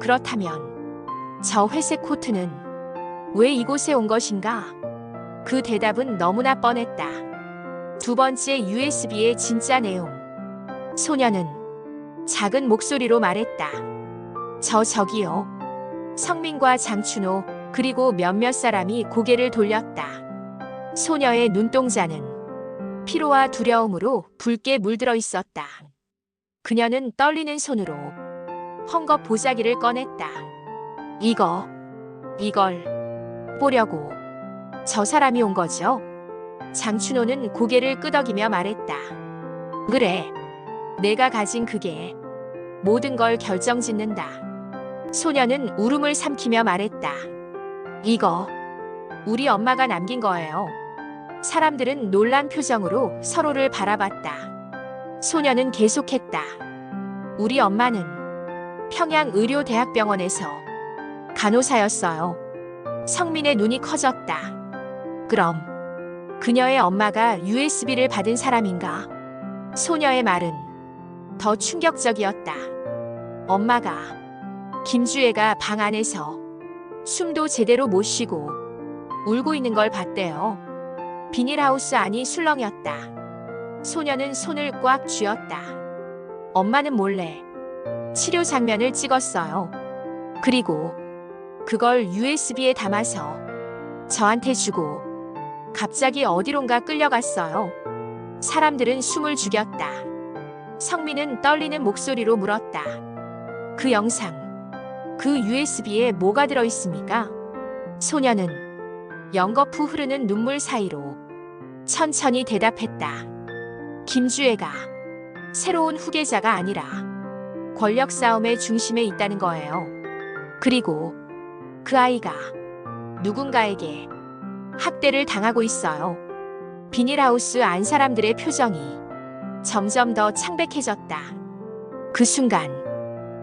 그렇다면 저 회색 코트는 왜 이곳에 온 것인가? 그 대답은 너무나 뻔했다. 두 번째 USB의 진짜 내용. 소녀는 작은 목소리로 말했다. 저기요. 성민과 장춘호 그리고 몇몇 사람이 고개를 돌렸다. 소녀의 눈동자는 피로와 두려움으로 붉게 물들어 있었다. 그녀는 떨리는 손으로 헝겊 보자기를 꺼냈다. 이걸 보려고 저 사람이 온 거죠? 장춘호는 고개를 끄덕이며 말했다. 그래, 내가 가진 그게 모든 걸 결정짓는다. 소녀는 울음을 삼키며 말했다. 이거 우리 엄마가 남긴 거예요. 사람들은 놀란 표정으로 서로를 바라봤다. 소녀는 계속했다. 우리 엄마는 평양의료대학병원에서 간호사였어요. 성민의 눈이 커졌다. 그럼 그녀의 엄마가 USB를 받은 사람인가? 소녀의 말은 더 충격적이었다. 엄마가 김주애가 방 안에서 숨도 제대로 못 쉬고 울고 있는 걸 봤대요. 비닐하우스 안이 술렁였다. 소녀는 손을 꽉 쥐었다. 엄마는 몰래 치료 장면을 찍었어요. 그리고 그걸 USB에 담아서 저한테 주고 갑자기 어디론가 끌려갔어요. 사람들은 숨을 죽였다. 성민은 떨리는 목소리로 물었다. 그 영상, 그 USB에 뭐가 들어있습니까? 소녀는 연거푸 흐르는 눈물 사이로 천천히 대답했다. 김주애가 새로운 후계자가 아니라 권력 싸움의 중심에 있다는 거예요. 그리고 그 아이가 누군가에게 학대를 당하고 있어요. 비닐하우스 안 사람들의 표정이 점점 더 창백해졌다. 그 순간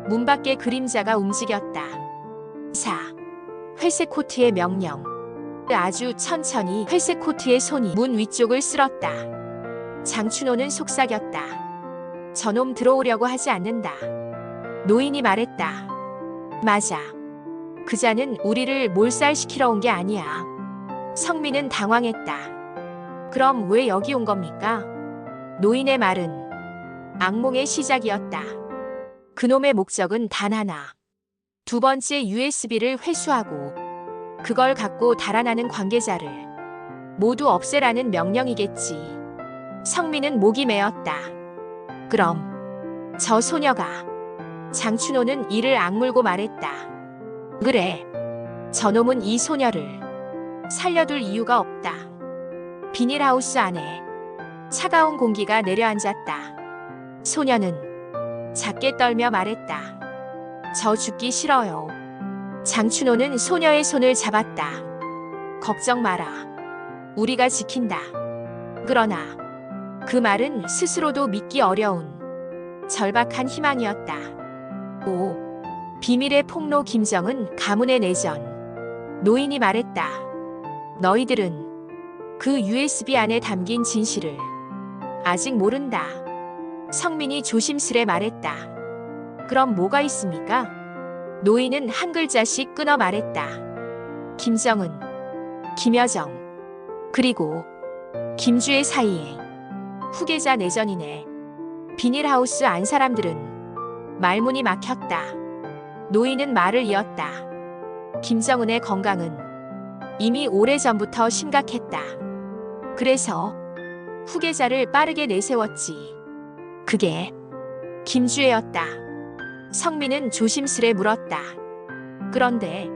문 밖의 그림자가 움직였다. 회색 코트의 명령. 아주 천천히 회색 코트의 손이 문 위쪽을 쓸었다. 장춘호는 속삭였다. 저놈 들어오려고 하지 않는다. 노인이 말했다. 맞아. 그자는 우리를 몰살시키러 온 게 아니야. 성민은 당황했다. 그럼 왜 여기 온 겁니까? 노인의 말은 악몽의 시작이었다. 그놈의 목적은 단 하나. 두 번째 USB를 회수하고 그걸 갖고 달아나는 관계자를 모두 없애라는 명령이겠지. 성민은 목이 메었다. 그럼 저 소녀가. 장춘호는 이를 악물고 말했다. 그래. 저놈은 이 소녀를 살려둘 이유가 없다. 비닐하우스 안에 차가운 공기가 내려앉았다. 소녀는 작게 떨며 말했다. 저 죽기 싫어요. 장춘호는 소녀의 손을 잡았다. 걱정 마라. 우리가 지킨다. 그러나 그 말은 스스로도 믿기 어려운 절박한 희망이었다. 비밀의 폭로 김정은 가문의 내전. 노인이 말했다. 너희들은 그 USB 안에 담긴 진실을 아직 모른다. 성민이 조심스레 말했다. 그럼 뭐가 있습니까? 노인은 한 글자씩 끊어 말했다. 김정은, 김여정, 그리고 김주의 사이에 후계자 내전이네. 비닐하우스 안 사람들은 말문이 막혔다. 노인은 말을 이었다. 김정은의 건강은 이미 오래전부터 심각했다. 그래서 후계자를 빠르게 내세웠지. 그게 김주혜였다. 성민은 조심스레 물었다. 그런데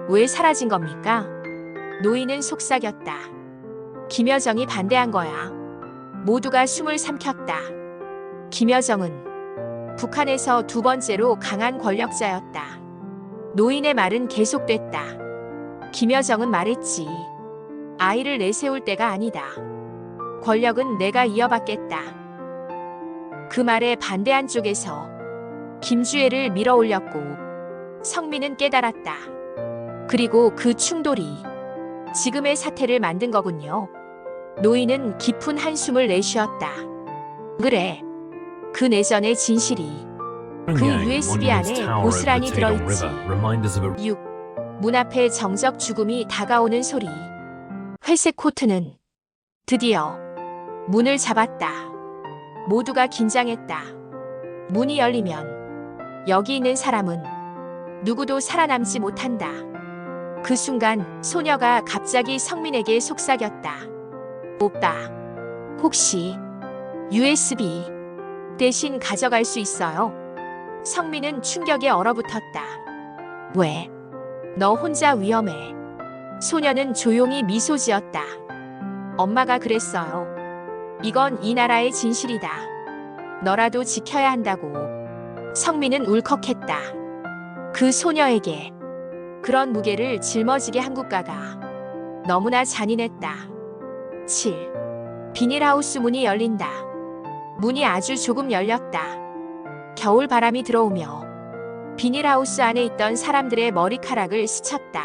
왜 사라진 겁니까? 노인은 속삭였다. 김여정이 반대한 거야. 모두가 숨을 삼켰다. 김여정은 북한에서 두 번째로 강한 권력자였다. 노인의 말은 계속됐다. 김여정은 말했지. 아이를 내세울 때가 아니다. 권력은 내가 이어받겠다. 그 말에 반대한 쪽에서 김주혜를 밀어올렸고 성민은 깨달았다. 그리고 그 충돌이 지금의 사태를 만든 거군요. 노인은 깊은 한숨을 내쉬었다. 그래, 그 내전의 진실이 그 USB 안에 고스란히 들어있지. 6. 문 앞에 정적 죽음이 다가오는 소리. 회색 코트는 드디어 문을 잡았다. 모두가 긴장했다. 문이 열리면 여기 있는 사람은 누구도 살아남지 못한다. 그 순간 소녀가 갑자기 성민에게 속삭였다. 오빠, 혹시 USB 대신 가져갈 수 있어요? 성민은 충격에 얼어붙었다. 왜? 너 혼자 위험해. 소녀는 조용히 미소 지었다. 엄마가 그랬어요. 이건 이 나라의 진실이다. 너라도 지켜야 한다고. 성민은 울컥했다. 그 소녀에게 그런 무게를 짊어지게 한 국가가 너무나 잔인했다. 7. 비닐하우스 문이 열린다. 문이 아주 조금 열렸다. 겨울 바람이 들어오며 비닐하우스 안에 있던 사람들의 머리카락을 스쳤다.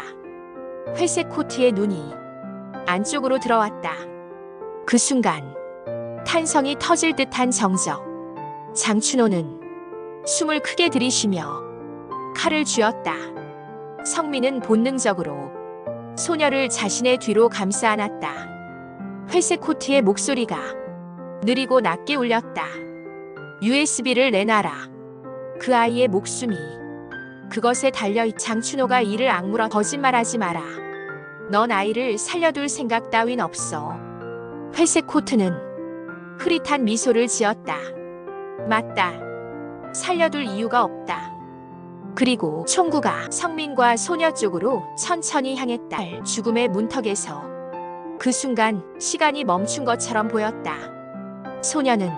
회색 코트의 눈이 안쪽으로 들어왔다. 그 순간 탄성이 터질 듯한 정적. 장춘호는 숨을 크게 들이쉬며 칼을 쥐었다. 성민은 본능적으로 소녀를 자신의 뒤로 감싸 안았다. 회색 코트의 목소리가 느리고 낮게 울렸다. USB를 내놔라. 그 아이의 목숨이 그것에 달려있. 장춘호가 이를 악물어 거짓말하지 마라. 넌 아이를 살려둘 생각 따윈 없어. 회색 코트는 흐릿한 미소를 지었다. 맞다. 살려둘 이유가 없다. 그리고 총구가 성민과 소녀 쪽으로 천천히 향했다. 죽음의 문턱에서 그 순간 시간이 멈춘 것처럼 보였다. 소녀는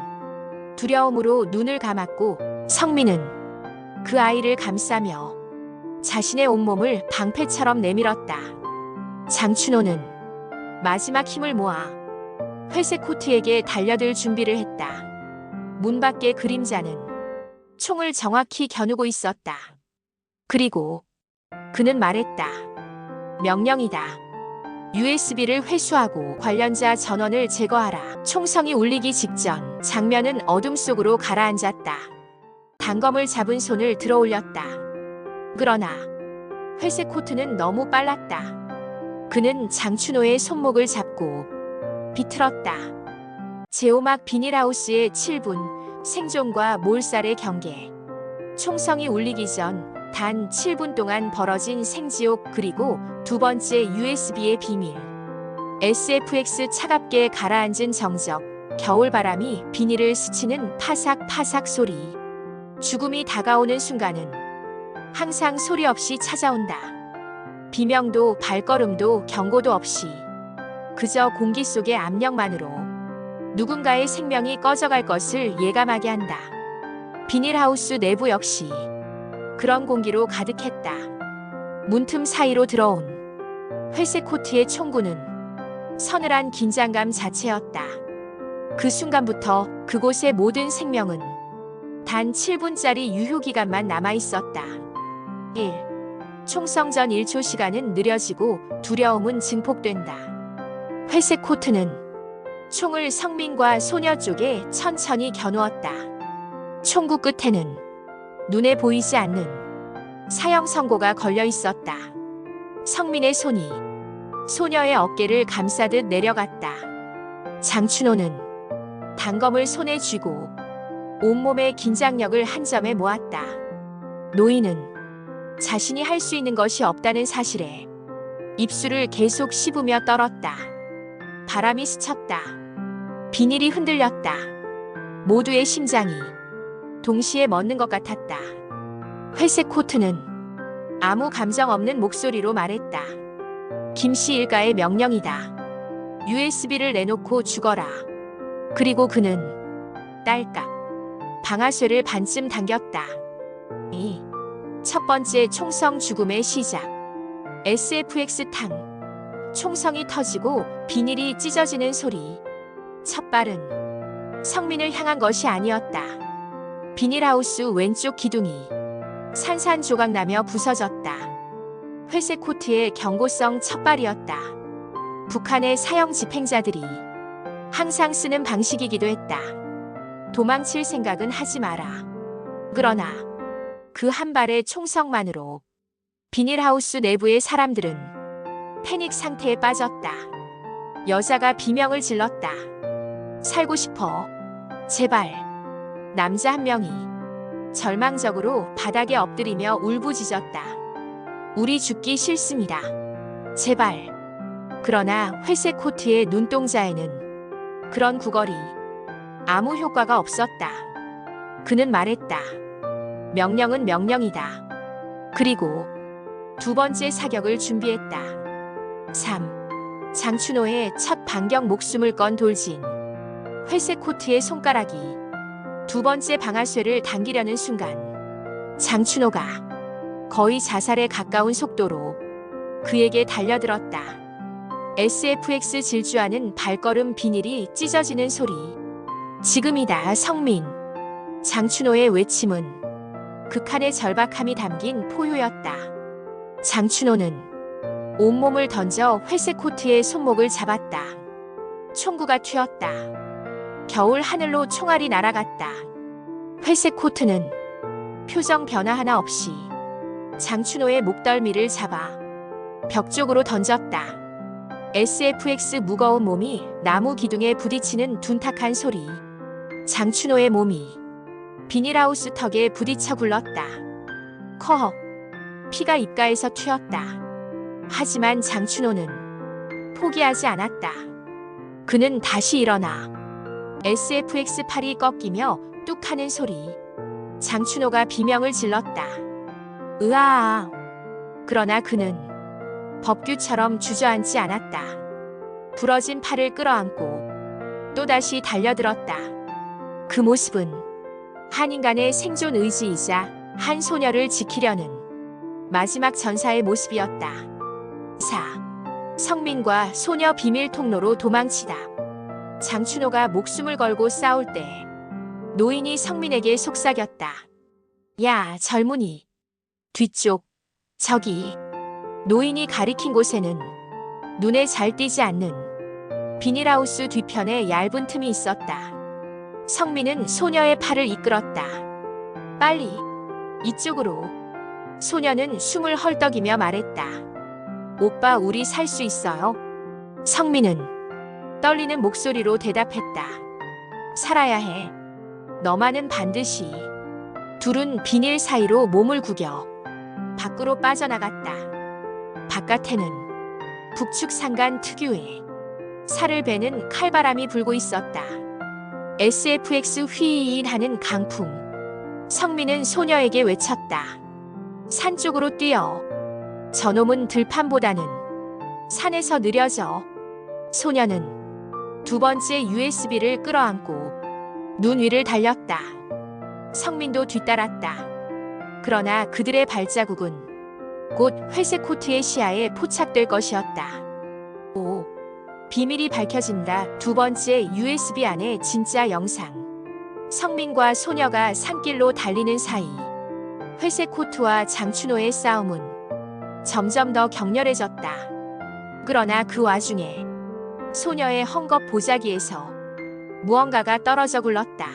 두려움으로 눈을 감았고 성민은 그 아이를 감싸며 자신의 온몸을 방패처럼 내밀었다. 장춘호는 마지막 힘을 모아 회색 코트에게 달려들 준비를 했다. 문 밖의 그림자는 총을 정확히 겨누고 있었다. 그리고 그는 말했다. 명령이다. USB를 회수하고 관련자 전원을 제거하라. 총성이 울리기 직전 장면은 어둠 속으로 가라앉았다. 단검을 잡은 손을 들어 올렸다. 그러나 회색 코트는 너무 빨랐다. 그는 장춘호의 손목을 잡고 비틀었다. 제오막 비닐하우스의 7분 생존과 몰살의 경계. 총성이 울리기 전 단 7분 동안 벌어진 생지옥. 그리고 두 번째 USB의 비밀. SFX 차갑게 가라앉은 정적. 겨울바람이 비닐을 스치는 파삭파삭 소리. 죽음이 다가오는 순간은 항상 소리 없이 찾아온다. 비명도 발걸음도 경고도 없이 그저 공기 속의 압력만으로 누군가의 생명이 꺼져갈 것을 예감하게 한다. 비닐하우스 내부 역시 그런 공기로 가득했다. 문틈 사이로 들어온 회색 코트의 총구는 서늘한 긴장감 자체였다. 그 순간부터 그곳의 모든 생명은 단 7분짜리 유효기간만 남아있었다. 1. 총성 전 1초 시간은 느려지고 두려움은 증폭된다. 회색 코트는 총을 성민과 소녀 쪽에 천천히 겨누었다. 총구 끝에는 눈에 보이지 않는 사형 선고가 걸려 있었다. 성민의 손이 소녀의 어깨를 감싸듯 내려갔다. 장춘호는 단검을 손에 쥐고 온몸의 긴장력을 한 점에 모았다. 노인은 자신이 할 수 있는 것이 없다는 사실에 입술을 계속 씹으며 떨었다. 바람이 스쳤다. 비닐이 흔들렸다. 모두의 심장이 동시에 멎는 것 같았다. 회색 코트는 아무 감정 없는 목소리로 말했다. 김씨 일가의 명령이다. USB를 내놓고 죽어라. 그리고 그는 딸깍 방아쇠를 반쯤 당겼다. 이 첫 번째 총성 죽음의 시작. SFX 탕. 총성이 터지고 비닐이 찢어지는 소리. 첫 발은 성민을 향한 것이 아니었다. 비닐하우스 왼쪽 기둥이 산산조각나며 부서졌다. 회색 코트의 경고성 첫 발이었다. 북한의 사형 집행자들이 항상 쓰는 방식이기도 했다. 도망칠 생각은 하지 마라. 그러나 그 한 발의 총성만으로 비닐하우스 내부의 사람들은 패닉 상태에 빠졌다. 여자가 비명을 질렀다. 살고 싶어. 제발. 남자 한 명이 절망적으로 바닥에 엎드리며 울부짖었다. 우리 죽기 싫습니다. 제발. 그러나 회색 코트의 눈동자에는 그런 구걸이 아무 효과가 없었다. 그는 말했다. 명령은 명령이다. 그리고 두 번째 사격을 준비했다. 3. 장춘호의 첫 반격 목숨을 건 돌진. 회색 코트의 손가락이 두 번째 방아쇠를 당기려는 순간 장춘호가 거의 자살에 가까운 속도로 그에게 달려들었다. SFX 질주하는 발걸음 비닐이 찢어지는 소리. 지금이다 성민. 장춘호의 외침은 극한의 절박함이 담긴 포효였다. 장춘호는 온몸을 던져 회색 코트의 손목을 잡았다. 총구가 튀었다. 겨울 하늘로 총알이 날아갔다. 회색 코트는 표정 변화 하나 없이 장춘호의 목덜미를 잡아 벽 쪽으로 던졌다. SFX 무거운 몸이 나무 기둥에 부딪히는 둔탁한 소리. 장춘호의 몸이 비닐하우스 턱에 부딪혀 굴렀다. 커. 피가 입가에서 튀었다. 하지만 장춘호는 포기하지 않았다. 그는 다시 일어나 SFX 팔이 꺾이며 뚝 하는 소리. 장춘호가 비명을 질렀다. 으아. 그러나 그는 법규처럼 주저앉지 않았다. 부러진 팔을 끌어안고 또다시 달려들었다. 그 모습은 한 인간의 생존 의지이자 한 소녀를 지키려는 마지막 전사의 모습이었다. 4. 성민과 소녀 비밀 통로로 도망치다. 장춘호가 목숨을 걸고 싸울 때 노인이 성민에게 속삭였다. 야, 젊은이. 뒤쪽. 저기. 노인이 가리킨 곳에는 눈에 잘 띄지 않는 비닐하우스 뒤편에 얇은 틈이 있었다. 성민은 소녀의 팔을 이끌었다. 빨리. 이쪽으로. 소녀는 숨을 헐떡이며 말했다. 오빠, 우리 살 수 있어요? 성민은 떨리는 목소리로 대답했다. 살아야 해. 너만은 반드시. 둘은 비닐 사이로 몸을 구겨 밖으로 빠져나갔다. 바깥에는 북측 산간 특유의 살을 베는 칼바람이 불고 있었다. SFX 휘인 하는 강풍. 성민은 소녀에게 외쳤다. 산 쪽으로 뛰어. 저놈은 들판보다는 산에서 느려져. 소녀는 두 번째 USB를 끌어안고 눈 위를 달렸다. 성민도 뒤따랐다. 그러나 그들의 발자국은 곧 회색 코트의 시야에 포착될 것이었다. 오. 비밀이 밝혀진다. 두 번째 USB 안의 진짜 영상. 성민과 소녀가 산길로 달리는 사이 회색 코트와 장춘호의 싸움은 점점 더 격렬해졌다. 그러나 그 와중에 소녀의 헝겊 보자기에서 무언가가 떨어져 굴렀다.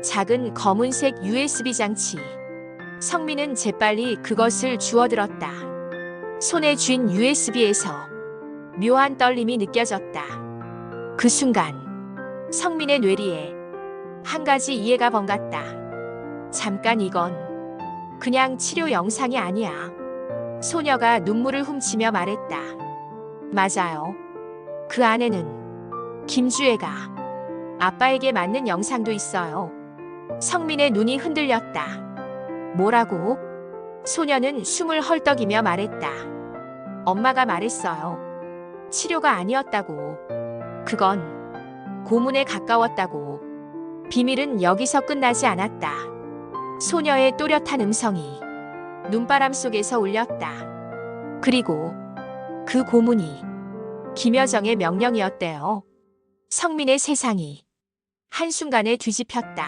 작은 검은색 USB 장치. 성민은 재빨리 그것을 주워들었다. 손에 쥔 USB에서 묘한 떨림이 느껴졌다. 그 순간 성민의 뇌리에 한 가지 이해가 번갔다. 잠깐, 이건 그냥 치료 영상이 아니야. 소녀가 눈물을 훔치며 말했다. 맞아요. 그 안에는 김주애가 아빠에게 맞는 영상도 있어요. 성민의 눈이 흔들렸다. 뭐라고? 소녀는 숨을 헐떡이며 말했다. 엄마가 말했어요. 치료가 아니었다고. 그건 고문에 가까웠다고. 비밀은 여기서 끝나지 않았다. 소녀의 또렷한 음성이 눈바람 속에서 울렸다. 그리고 그 고문이 김여정의 명령이었대요. 성민의 세상이 한순간에 뒤집혔다.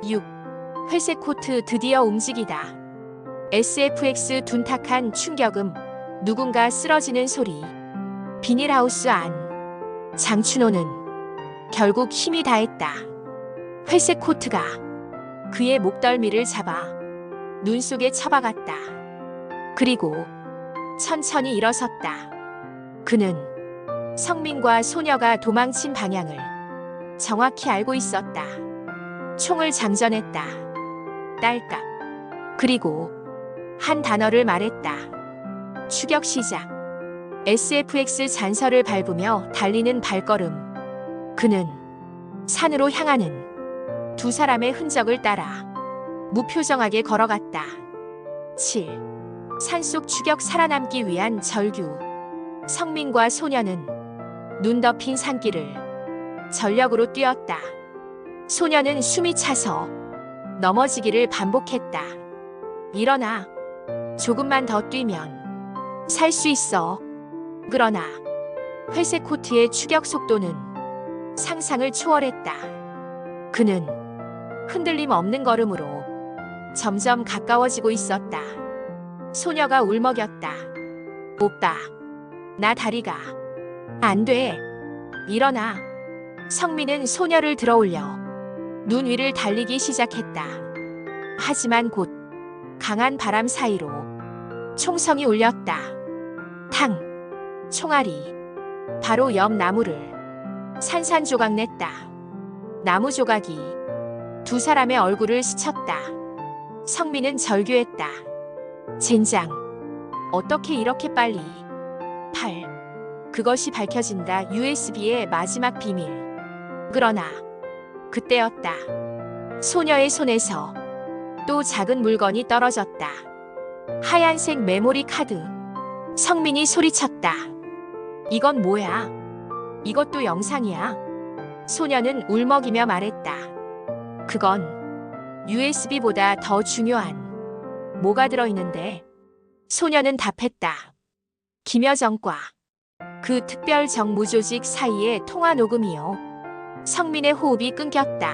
6. 회색 코트 드디어 움직이다. SFX 둔탁한 충격음, 누군가 쓰러지는 소리. 비닐하우스 안. 장춘호는 결국 힘이 다했다. 회색 코트가 그의 목덜미를 잡아 눈 속에 쳐박았다. 그리고 천천히 일어섰다. 그는 성민과 소녀가 도망친 방향을 정확히 알고 있었다. 총을 장전했다. 딸깍. 그리고 한 단어를 말했다. 추격 시작. SFX 잔서를 밟으며 달리는 발걸음. 그는 산으로 향하는 두 사람의 흔적을 따라 무표정하게 걸어갔다. 7. 산속 추격 살아남기 위한 절규. 성민과 소녀는 눈 덮인 산길을 전력으로 뛰었다. 소녀는 숨이 차서 넘어지기를 반복했다. 일어나. 조금만 더 뛰면 살 수 있어. 그러나 회색 코트의 추격 속도는 상상을 초월했다. 그는 흔들림 없는 걸음으로 점점 가까워지고 있었다. 소녀가 울먹였다. 오빠, 나 다리가 안 돼. 일어나. 성민은 소녀를 들어올려 눈 위를 달리기 시작했다. 하지만 곧 강한 바람 사이로 총성이 울렸다. 탕. 총알이 바로 옆 나무를 산산조각 냈다. 나무 조각이 두 사람의 얼굴을 스쳤다. 성민은 절규했다. 젠장. 어떻게 이렇게 빨리. 8. 그것이 밝혀진다. USB의 마지막 비밀. 그러나 그때였다. 소녀의 손에서 또 작은 물건이 떨어졌다. 하얀색 메모리 카드. 성민이 소리쳤다. 이건 뭐야? 이것도 영상이야. 소녀는 울먹이며 말했다. 그건 USB보다 더 중요한 뭐가 들어있는데? 소녀는 답했다. 김여정과 그 특별 정무조직 사이의 통화 녹음이요. 성민의 호흡이 끊겼다.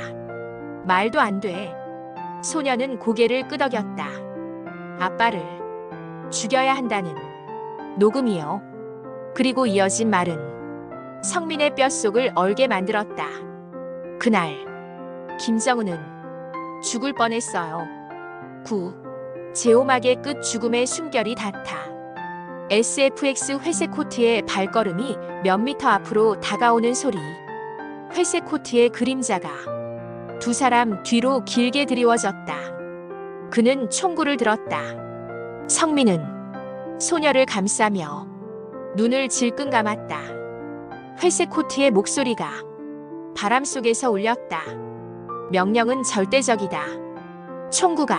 말도 안 돼. 소녀는 고개를 끄덕였다. 아빠를 죽여야 한다는 녹음이요. 그리고 이어진 말은 성민의 뼛속을 얼게 만들었다. 그날 김정은은 죽을 뻔했어요. 9. 제오막의 끝. 죽음의 숨결이 닿다. SFX 회색 코트의 발걸음이 몇 미터 앞으로 다가오는 소리. 회색 코트의 그림자가 두 사람 뒤로 길게 드리워졌다. 그는 총구를 들었다. 성민은 소녀를 감싸며 눈을 질끈 감았다. 회색 코트의 목소리가 바람 속에서 울렸다. 명령은 절대적이다. 총구가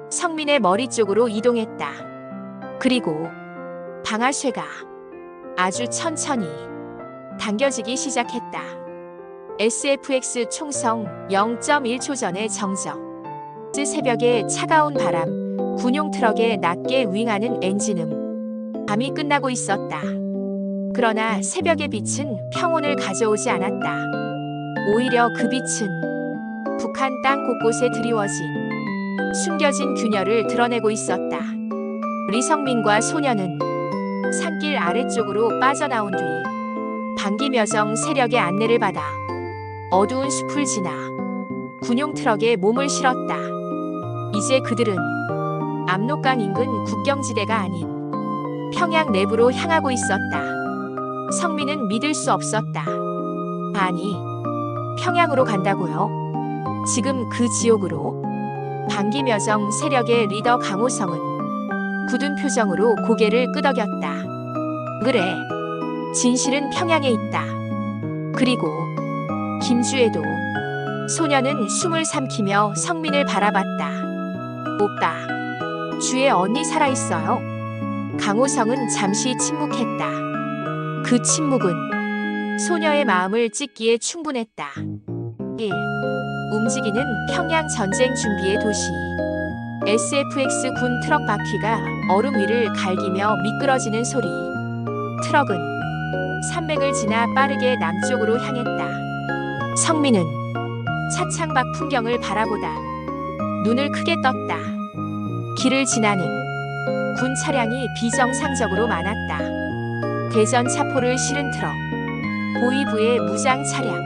성민의 머리 쪽으로 이동했다. 그리고 방아쇠가 아주 천천히 당겨지기 시작했다. SFX 총성 0.1초 전의 정적. 새벽의 차가운 바람, 군용 트럭의 낮게 윙하는 엔진음. 밤이 끝나고 있었다. 그러나 새벽의 빛은 평온을 가져오지 않았다. 오히려 그 빛은 북한 땅 곳곳에 드리워진 숨겨진 균열을 드러내고 있었다. 리성민과 소녀는 산길 아래쪽으로 빠져나온 뒤 방기며정 세력의 안내를 받아 어두운 숲을 지나 군용 트럭에 몸을 실었다. 이제 그들은 압록강 인근 국경지대가 아닌 평양 내부로 향하고 있었다. 성민은 믿을 수 없었다. 아니, 평양으로 간다고요? 지금 그 지옥으로? 방기며정 세력의 리더 강호성은 굳은 표정으로 고개를 끄덕였다. 그래, 진실은 평양에 있다. 그리고 김주애도. 소녀는 숨을 삼키며 성민을 바라봤다. 오빠, 주애 언니 살아있어요? 강호성은 잠시 침묵했다. 그 침묵은 소녀의 마음을 찢기에 충분했다. 1. 움직이는 평양 전쟁 준비의 도시. SFX 군 트럭 바퀴가 얼음 위를 갈기며 미끄러지는 소리. 트럭은 산맥을 지나 빠르게 남쪽으로 향했다. 성민은 차창 밖 풍경을 바라보다 눈을 크게 떴다. 길을 지나는 군 차량이 비정상적으로 많았다. 대전 차포를 실은 트럭, 보위부의 무장 차량,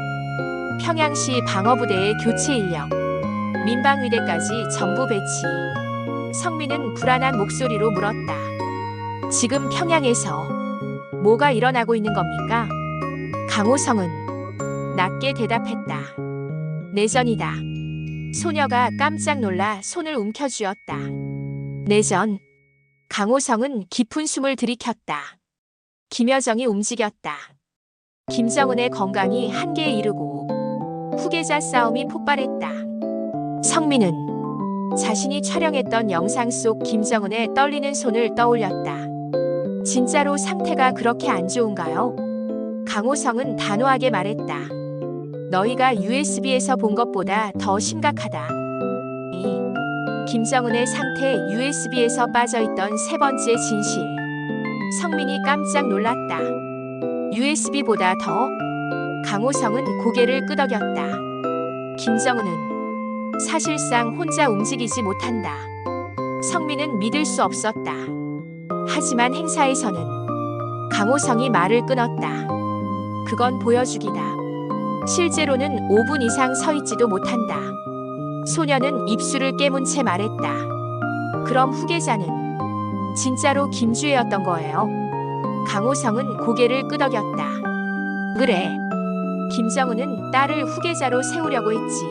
평양시 방어부대의 교체 인력, 민방위대까지 전부 배치. 성민은 불안한 목소리로 물었다. 지금 평양에서 뭐가 일어나고 있는 겁니까? 강호성은 낮게 대답했다. 내전이다. 소녀가 깜짝 놀라 손을 움켜쥐었다. 내전. 강호성은 깊은 숨을 들이켰다. 김여정이 움직였다. 김정은의 건강이 한계에 이르고 후계자 싸움이 폭발했다. 성민은 자신이 촬영했던 영상 속 김정은의 떨리는 손을 떠올렸다. 진짜로 상태가 그렇게 안 좋은가요? 강호성은 단호하게 말했다. 너희가 USB에서 본 것보다 더 심각하다. 김정은의 상태 USB에서 빠져있던 세 번째 진실. 성민이 깜짝 놀랐다. USB보다 더? 강호성은 고개를 끄덕였다. 김정은은 사실상 혼자 움직이지 못한다. 성민은 믿을 수 없었다. 하지만 행사에서는 강호성이 말을 끊었다. 그건 보여주기다. 실제로는 5분 이상 서 있지도 못한다. 소녀는 입술을 깨문 채 말했다. 그럼 후계자는 진짜로 김주애였던 거예요? 강호성은 고개를 끄덕였다. 그래. 김정은은 딸을 후계자로 세우려고 했지.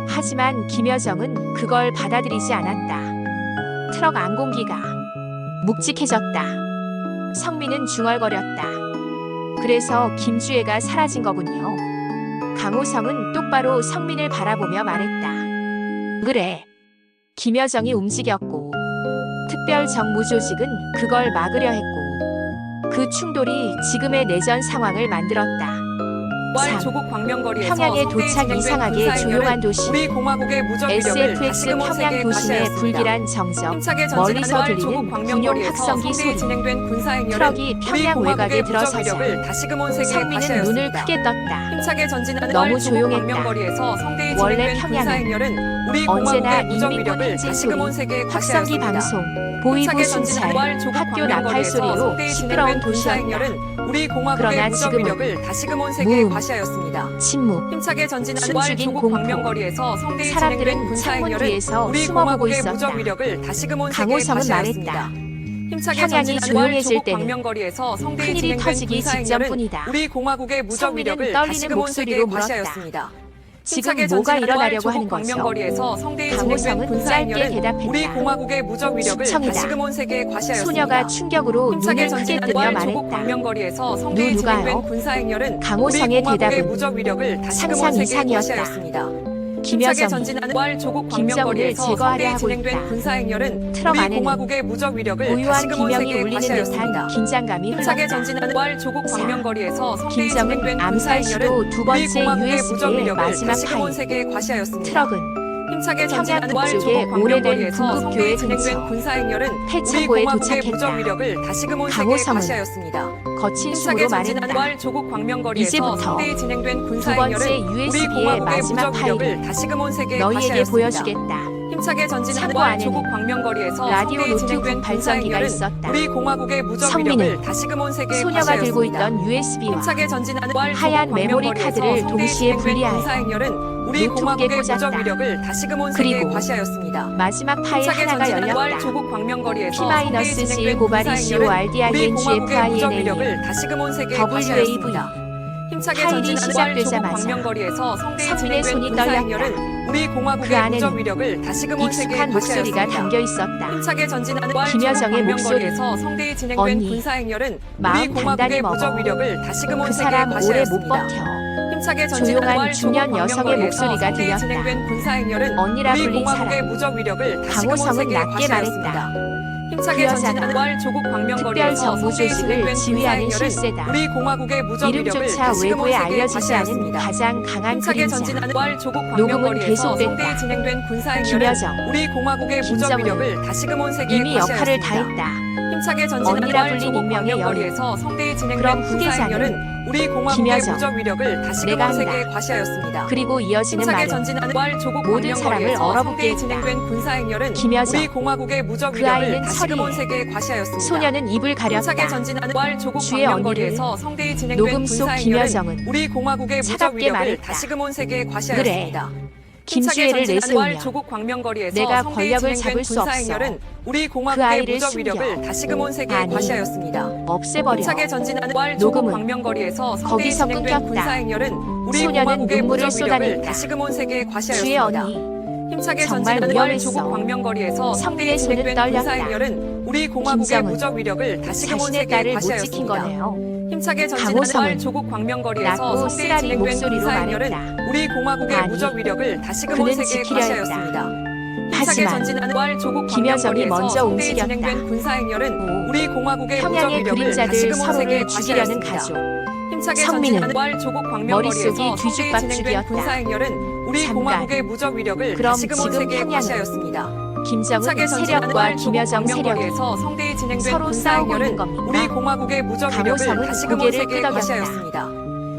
하지만 김여정은 그걸 받아들이지 않았다. 트럭 안공기가 묵직해졌다. 성민은 중얼거렸다. 그래서 김주애가 사라진 거군요. 강호성은 똑바로 성민을 바라보며 말했다. 그래. 김여정이 움직였고 특별정무조직은 그걸 막으려 했고 그 충돌이 지금의 내전 상황을 만들었다. 3. 조국 광명거리에서 평양의 도착 이상하게 조용한 도시. 우리 공화국의 무적위력을 SFX 다시금 평양 세계에 도심의 과시하였습니다. 불길한 정적, 힘차게 멀리서 전진하는 들리는 조국 군용 광명거리에서 확성기 성대에 소리. 진행된 군사행렬은 트럭이 우리 평양 공화국의 외곽에 들어서자 무적위력을 다시금 온 세계에 성민은 눈을 과시하였습니다. 크게 떴다. 힘차게 전진하는 너무 조국 조용했다. 광명거리에서 성대에 원래 진행된 평양은 군사행렬은 우리 언제나 공화국의 인민군 무적위력을 행진 다시금 온 소리, 세계에 확성기 과시하였습니다. 방송, 보이부 순찰, 학교 나팔 소리로 시끄러운 도시였다. 우리 공화국의 그러나 지금은 무적위력을 다시금 온 세계에 무음, 과시하였습니다. 침묵, 힘차게 전진하는 숨죽인 조국 공포. 광명거리에서 성대에 사람들은 진행된 창문 군사행렬은 뒤에서 우리 숨어보고 공화국의 있었다. 무적위력을 다시금 온 세계에 강호성은 과시하였습니다. 말했다. 힘차게 평양이 전진하는 조용해질 조국 때는 광명거리에서 성대에 큰일이 진행된 터지기 군사행렬은 직전뿐이다. 우리 공화국의 무적위력을 성민은 떨리는 다시금 온 세계에 목소리로 물었다. 과시하였습니다. 지금 힘차게 뭐가 전진하는 일어나려고 하는 조국 거죠? 광명거리에서 성대에 강호성은 진행된 짧게 군사행렬은 대답했다. 우리 공화국의 무적위력을 시청이다. 다시금 온 세계에 과시하였습니다. 소녀가 충격으로 힘차게 눈을 크게 뜨며 전진하는 조국 말했다. 광명거리에서 성대에 누가요? 진행된 군사행렬은 강호성의 우리 공화국의 대답은 무적위력을 다시금 온 상상 세계에 이상이었다. 과시하였습니다. 김여정이 전진하는 조국 김정은을 광명거리에서 제거하려 성대에 하고 진행된 있다. 군사행렬은 트럭 우리 안에는 공화국의 무적위력을 고요한 다시금 온 비명이 세계에 울리는 과시하였습니다. 듯한 긴장감이 힘차게 흘렀다. 전진하는 조국 4. 광명거리에서 성대에 김정은 진행된 암살 군사행렬은 시도 두 우리 번째 공화국의 USB의 무적위력을 마지막 다시금 온 파일. 세계에 과시하였습니다. 트럭은 힘차게 평양 전진하는 북쪽의 조국 오래된 광명거리에서 군국교회 성대에 근처 진행된 군사행렬은 우리 폐창고에 공화국의 도착했다. 무적위력을 다시금 온 세계에 강호성은 과시하였습니다. 거친 힘차게 숨으로 말했다. 전진하는 조국 광명거리에서 이제부터 성대에 진행된 두 번째 군사행렬은 우리 USB의 공화국의 마지막 무적위력을 파일을 다시금 온 세계에 너희에게 과시하였습니다. 보여주겠다. 힘차게 전진하는 창고 왈 안에는 조국 광명거리에서 라디오 성대히 노트북 진행된 발전기가 군사행렬은 있었다. 우리 공화국의 무적 성민은 위력을 다시금 온 세계에 소녀가 들고 과시하였습니다. 있던 USB와 힘차게 전진하는 왈 하얀 조국 메모리 광명거리에서 카드를 성대히 동시에 진행된 분리하여 군사행렬은 우리 노트북에 공화국의 무적 꽂았다. 위력을 다시금 온 세계에 그리고 과시하였습니다. 마지막 파일 힘차게 하나가 전진하는 왈 열렸다. 조국 광명거리에서 T-C 성대히 진행된 고바리 군사행렬은 우리 공화국의 무적 CORDINGFINA 위력을 다시금 온 세계에 WAV 과시하였습니다. 힘차게 파일이 전진하는 왈 조국 시작되자마자 광명거리에서 성대히 성민의 진행된 손이 군사행렬은 우리 그 공화국의 안에는 무적 위력을 다시금 온 세계에 익숙한 목소리가 과시하였습니다. 담겨 있었다. 힘차게 전진하는 왈 조국 김여정의 광명거리에서 성대히 진행된 언니, 군사행렬은 마음 우리 공화국의 단단히 먹어. 무적 위력을 다시금 온 그 세계에 사람 오래 못 과시하였습니다. 버텨. 힘차게 전진하는 조용한 왈 조국 중년 여성의 광명거리에서 목소리가 성대히 들렸다. 진행된 군사행렬은 언니라 우리 불린 공화국의 사람. 무적 위력을 다시금 온 강호성은 세계에 낮게 과시하였습니다. 말했다. 힘차게 그 전진하는 여자가 왈 조국 특별 광명거리에서 정부 성대히 조직을 진행된 지휘하는 군사행렬은 실세다. 우리 공화국의 무적 위력을 이름조차 다시금 온 외부에 세계에 알려지지 않은 과시하였습니다. 가장 강한 힘차게 그림자. 전진하는 왈 조국 녹음은 광명거리에서 계속됐다. 성대히 진행된 군사행렬은 김여정, 우리 공화국의 무적 김정은 위력을 다시금 온 세계에 이미 역할을 과시하였습니다. 다했다. 힘차게 전진하는 언니라 왈 불린 조국 인명의 광명거리에서 성대히 그럼 진행된 후계자는 군사행렬은 우리 공화국의 김여정, 무적 위력을 다시금 내가 온 한다. 세계에 과시하였습니다. 그리고 이어지는 힘차게 말은 전진하는 왈 조국 모든 사람을 광명거리에서 얼어붙게 성대히 했다. 진행된 군사행렬은 김여정, 우리 공화국의 무적 그 위력을 아이는 다시금 온 처리해. 세계에 과시하였습니다. 소녀는 입을 가렸다. 힘차게 전진하는 왈 조국 주의 광명거리에서 성대히 진행된 녹음 속 군사행렬은 김여정은 우리 공화국의 무적 차갑게 위력을 말했다. 다시금 온 세계에 과시하였습니다. 김주애를 힘차게 전진하는 왈 내세우며 조국 광명거리에서 내가 성대히 권력을 진행된 잡을 수 없어. 군사행렬은 우리 그 공화국의 아이를 무적 숨겨. 위력을 다시금 온 세계에 아니, 과시하였습니다. 없애버려. 힘차게 전진하는 왈 조국 녹음은 광명거리에서 성대히 거기서 진행된 끊겼다. 군사행렬은 우리 소녀는 공화국의 눈물을 무적 위력을 쏟아냈다. 다시금 온 세계에 주의 과시하였습니다. 언니, 힘차게 정말 전진하는 왈 위험했어. 조국 광명거리에서 성민의 성대히 손은 진행된 떨렸다. 군사행렬은 우리 공화국의 김정은, 무적 위력을 다시금 온 자신의 세계에 딸을 못 지킨 과시하였습니다. 거네요. 힘차게 전진하는 강호성은 왈 조국 광명거리에서 낮고 성대히 쓰라리 진행된 목소리로 군사행렬은 말했다. 우리 공화국의 아니, 무적 위력을 다시금 그는 온 세계에 지키려 했다. 과시하였습니다. 힘차게 하지만 전진하는 왈 조국 김여정이 광명거리에서 먼저 성대히 움직였다. 진행된 군사행렬은 우리 공화국의 무적 평양의 위력을 그림자들 다시금 온 세계에 서로를 죽이려는 과시하였습니다. 가족. 힘차게 성민은 전진하는 왈 조국 머릿속이 광명거리에서 성대히 뒤죽박죽이었다. 진행된 군사행렬은 우리 잠깐. 공화국의 무적 위력을 그럼 다시금 온 지금 세계에 평양은 과시하였습니다. 김정은 힘차게 전진하는 세력과 왈 조국 김여정 세력이 광명거리에서 성대히 진행된 서로 싸우고 있는 군사행렬은 겁니까? 우리 공화국의 무적 위력을 강호성은 다시금 온 고개를 세계에 끄덕였다. 과시하였습니다.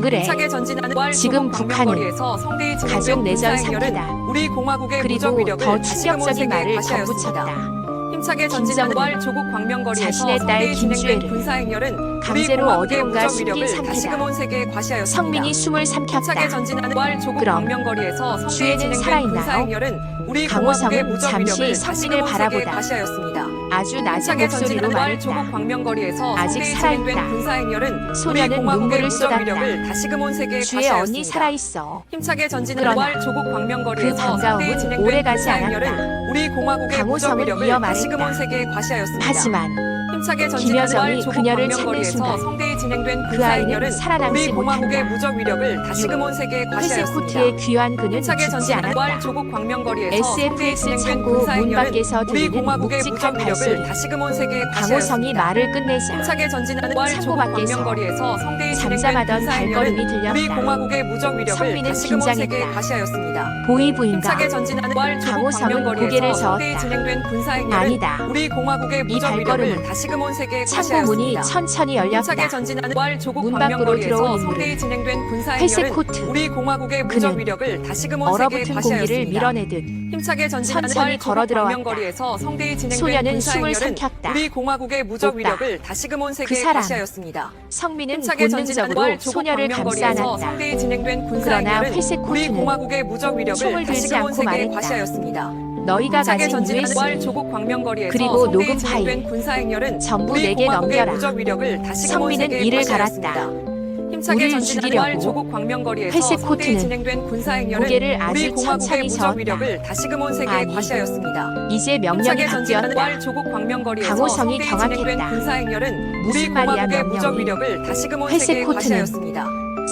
그래. 힘차게 전진하는 왈 지금 조국 북한은 광명거리에서 성대히 가족 진행된 내전 군사행렬은 상태다. 우리 공화국의 무적 그리고 위력을 더 다시금 온 충격적인 세계에 말을 과시하였습니다. 덧붙였다. 힘차게 전진하는 김정은은 왈 조국 광명거리에서 자신의 딸 성대히 진행된 김주애를 군사행렬은 우리 강제로 공화국의 어디론가 무적 숨긴 위력을 상태다. 다시금 온 세계에 과시하였습니다. 성민이 숨을 삼켰다. 힘차게 전진하는 왈 조국 그럼 광명거리에서 성대히 주애는 진행된 살아있나요? 군사행렬은 우리 강호성은 공화국의 무적 잠시 위력을 성민을 다시금 온 세계에 바라보다 과시하였습니다. 아주 낮은 힘차게 목소리로 전진하는 왈 조국 말했다. 광명거리에서 아직 성대히 살아있다. 진행된 군사행렬은 우리 소녀는 공화국의 눈물을 무적 쏟았다. 위력을 다시금 온 세계에 주의 언니 과시하였습니다. 살아있어. 힘차게 전진하는 그러나 왈 조국 그 광명거리에서 성대히 반가움은 진행된 오래가지 군사행렬은 않았다. 우리 공화국의 무적 강호성은 위력을 이어 다시금 온 말했다. 세계에 과시하였습니다. 하지만 힘차게 전진하는 왈 김여정이 조국 그녀를 찾는 광명거리에서 순간 성대히 진행된 그 군사행렬은 아이는 살아남지 우리 공화국의 못한다. 무적 위력을 다시금 온 세계에 회색 과시하였습니다. 코트의 귀한 그는 힘차게 죽지 전진하는 왈 않았다. 조국 광명거리에서 성대히 SFX 진행된 창고 문 군사행렬은 밖에서 우리 들리는 공화국의 묵직한 무적 위력을 발소리. 다시금 온 세계에 강호성이 과시하였습니다. 말을 끝내자 힘차게 전진하는 왈 창고 조국 밖에서 광명거리에서 성대히 진행된 잠잠하던 군사행렬은 발걸음이 우리 들렸다. 공화국의 무적 위력을 성민은 다시금 온 세계에 긴장했다. 과시하였습니다. 보이부인가? 힘차게 전진하는 왈 조국 강호성은 고개를 광명거리에서 저었다. 성대히 진행된 군사행렬은 아니다. 우리 공화국의 이 무적 위력을 발걸음은 다시금 온 세계에 창고 문이 과시하였습니다. 천천히 열렸다. 힘차게 전진하는 왈 조국 문 밖으로 광명거리에서 들어온 성대히 인물은 진행된 회색 군사행렬은 코트. 우리 공화국의 무적 그는 위력을 다시금 온 세계에 얼어붙은 공기를 과시하였습니다. 밀어내듯 힘차게 전진하는 천천히 왈 걸어 조국 들어왔다. 광명거리에서 성대히 진행된 소녀는 숨을 군사행렬은 삼켰다. 우리 공화국의 무적 오빠. 위력을 다시금 온 세계에 사람. 과시하였습니다. 성민은 힘차게 전진하는 본능적으로 왈 조국 소녀를 감싸 광명거리에서 안았다. 성대히 진행된 그러나 군사행렬은 회색 우리 코트는 공화국의 무적 총을 위력을 들지 다시금 온 않고 세계에 말했다. 과시하였습니다. 너희가 힘차게 가진 전진하는 왈 USB 조국 광명거리에서 그리고 성대히 녹음 진행된 파일 군사행렬은 전부 우리 내게 공화국의 넘겨라. 무적 위력을 다시금 온 성민은 세계에 이를 과시하였습니다. 갈았다. 힘차게 우리를 전진하는 왈 죽이려고 조국 광명거리에서 회색 성대히 코트는 진행된 군사행렬은 고개를 아주 우리 공화국의 천천히 무적 저었다. 위력을 다시금 온 세계에 아니, 과시하였습니다. 이제 명령이 힘차게 전진하는 왈 바뀌었다. 조국 광명거리에서 강호성이 성대히 진행된 경악했다. 군사행렬은 우리 무슨 말이야, 공화국의 명령이. 무적 위력을 다시금 온 회색 세계에 코트는 과시하였습니다.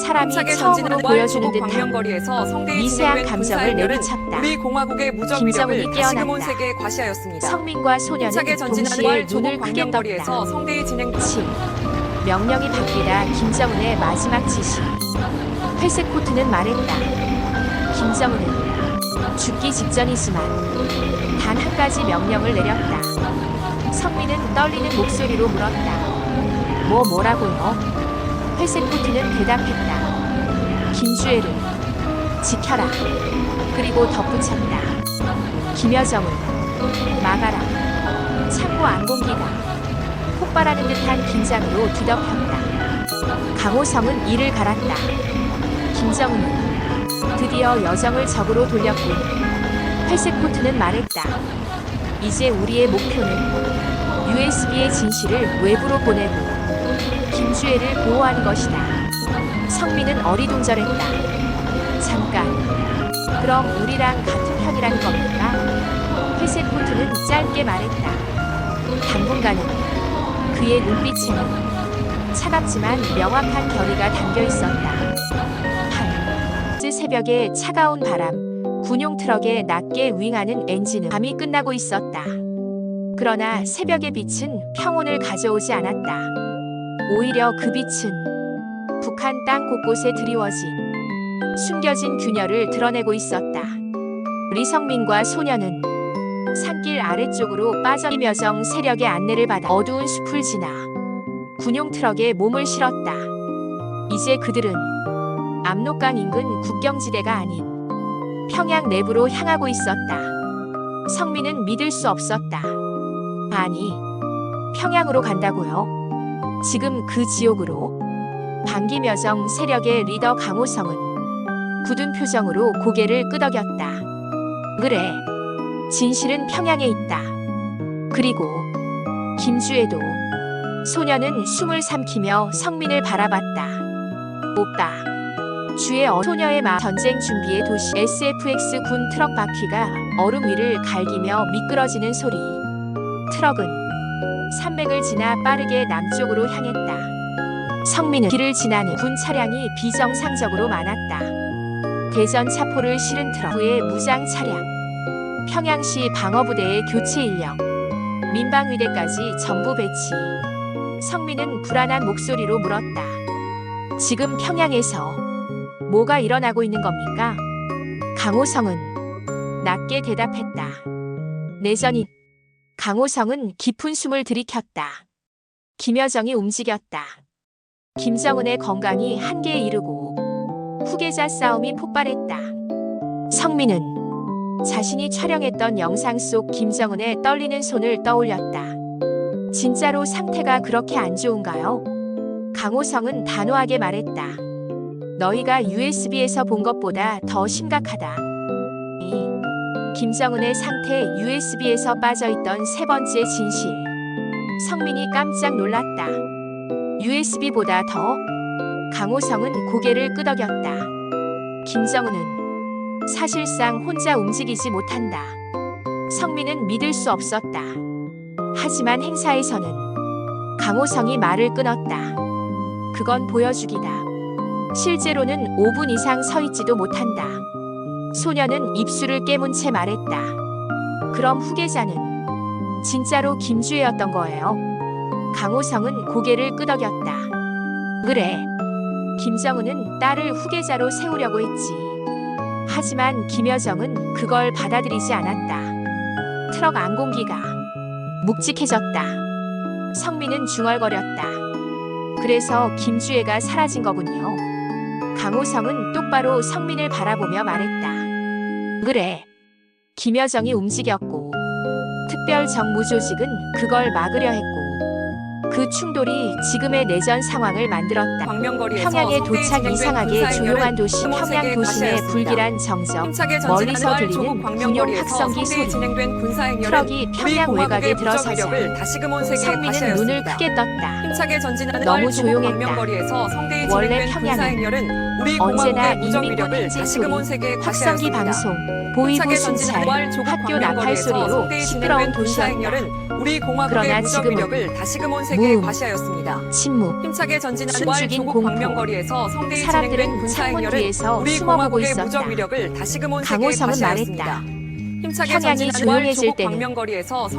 사람이 힘차게 처음으로 전진하는 왈 보여주는 조국 듯한 광명거리에서 성대히 미세한 진행된 감정을 군사행렬은 내비쳤다. 우리 공화국의 무적 김정은이 위력을 다시금 온 깨어났다. 세계에 과시하였습니다. 성민과 소녀는 힘차게 전진하는 동시에 왈 조국 눈을 크게 광명거리에서 떴다. 성대히 진행된 명령이 바뀌다 김정은의 마지막 지시. 회색 코트는 말했다. 김정은은 죽기 직전이지만 단 한 가지 명령을 내렸다. 성민은 떨리는 목소리로 물었다. 뭐라고요? 회색 코트는 대답했다. 김주애를 지켜라. 그리고 덧붙였다. 김여정은 막아라. 창고 안공기가 폭발하는 듯한 긴장으로 뒤덮였다. 강호성은 이를 갈았다. 김정은은 드디어 여정을 적으로 돌렸군. 회색 코트는 말했다. 이제 우리의 목표는 USB의 진실을 외부로 보내고 김주애를 보호하는 것이다. 성민은 어리둥절했다. 잠깐, 그럼 우리랑 같은 편이라는 겁니까? 회색 코트는 짧게 말했다. 당분간은. 그의 눈빛에는 차갑지만 명확한 결의가 담겨 있었다. 새벽에 차가운 바람, 군용 트럭에 낮게 윙하는 엔진음. 밤이 끝나고 있었다. 그러나 새벽의 빛은 평온을 가져오지 않았다. 오히려 그 빛은 북한 땅 곳곳에 드리워진 숨겨진 균열을 드러내고 있었다. 리성민과 소녀는 산길 아래쪽으로 빠져 김여정 세력의 안내를 받아 어두운 숲을 지나 군용 트럭에 몸을 실었다. 이제 그들은 압록강 인근 국경지대가 아닌 평양 내부로 향하고 있었다. 성민은 믿을 수 없었다. 아니, 평양으로 간다고요? 지금 그 지옥으로? 반김여정 세력의 리더 강호성은 굳은 표정으로 고개를 끄덕였다. 그래, 진실은 평양에 있다. 그리고 김주애도. 소녀는 숨을 삼키며 성민을 바라봤다. 오빠. 주의 소녀의 전쟁 준비의 도시 SFX 군 트럭 바퀴가 얼음 위를 갈기며 미끄러지는 소리. 트럭은 산맥을 지나 빠르게 남쪽으로 향했다. 성민은 길을 지나는 군 차량이 비정상적으로 많았다. 대전 차포를 실은 트럭의 무장 차량, 평양시 방어부대의 교체 인력, 민방위대까지 전부 배치. 성민은 불안한 목소리로 물었다. 지금 평양에서 뭐가 일어나고 있는 겁니까? 강호성은 낮게 대답했다. 내전이. 강호성은 깊은 숨을 들이켰다. 김여정이 움직였다. 김정은의 건강이 한계에 이르고 후계자 싸움이 폭발했다. 성민은 자신이 촬영했던 영상 속 김정은의 떨리는 손을 떠올렸다. 진짜로 상태가 그렇게 안 좋은가요? 강호성은 단호하게 말했다. 너희가 USB에서 본 것보다 더 심각하다. 김정은의 상태 USB에서 빠져있던 세 번째 진실. 성민이 깜짝 놀랐다. USB보다 더? 강호성은 고개를 끄덕였다. 김정은은 사실상 혼자 움직이지 못한다. 성민은 믿을 수 없었다. 하지만 행사에서는 강호성이 말을 끊었다. 그건 보여주기다. 실제로는 5분 이상 서 있지도 못한다. 소녀는 입술을 깨문 채 말했다. 그럼 후계자는 진짜로 김주애였던 거예요? 강호성은 고개를 끄덕였다. 그래. 김정은은 딸을 후계자로 세우려고 했지. 하지만 김여정은 그걸 받아들이지 않았다. 트럭 안공기가 묵직해졌다. 성민은 중얼거렸다. 그래서 김주애가 사라진 거군요. 강호성은 똑바로 성민을 바라보며 말했다. 그래. 김여정이 움직였고 특별 정무조직은 그걸 막으려 했고 그 충돌이 지금의 내전 상황을 만들었다. 평양에 도착 이상하게 조용한 도시 평양 도심의 불길한 정적, 멀리서 들리는 군용 확성기 소리. 트럭이 평양 외곽에 들어서자 성민은 눈을 크게 떴다. 너무 조용했다. 원래 평양은 언제나 인민군 행진 소리, 확성기 방송, 보이고 순찰, 학교 나팔 소리로 시끄러운 도시였다. 그러나 지금은 무음, 침묵, 숨죽인 공포. 사람들은 창문 뒤에서 숨어보고 있었다. 강호성은 말했다. 평양이 조용해질 때는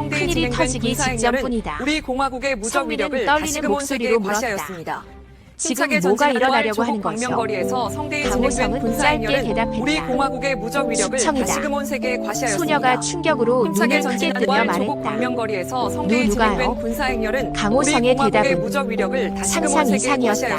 큰일이 터지기 직전뿐이다. 성민은 떨리는 목소리로 물었다. 지금 뭐가 일어나려고 하는 거죠? 강호성은 짧게 대답했다. 충청이다. 소녀가 충격으로 눈을 크게 뜨며 말했다. 누가요? 강호성의 대답은 상상 이상이었다.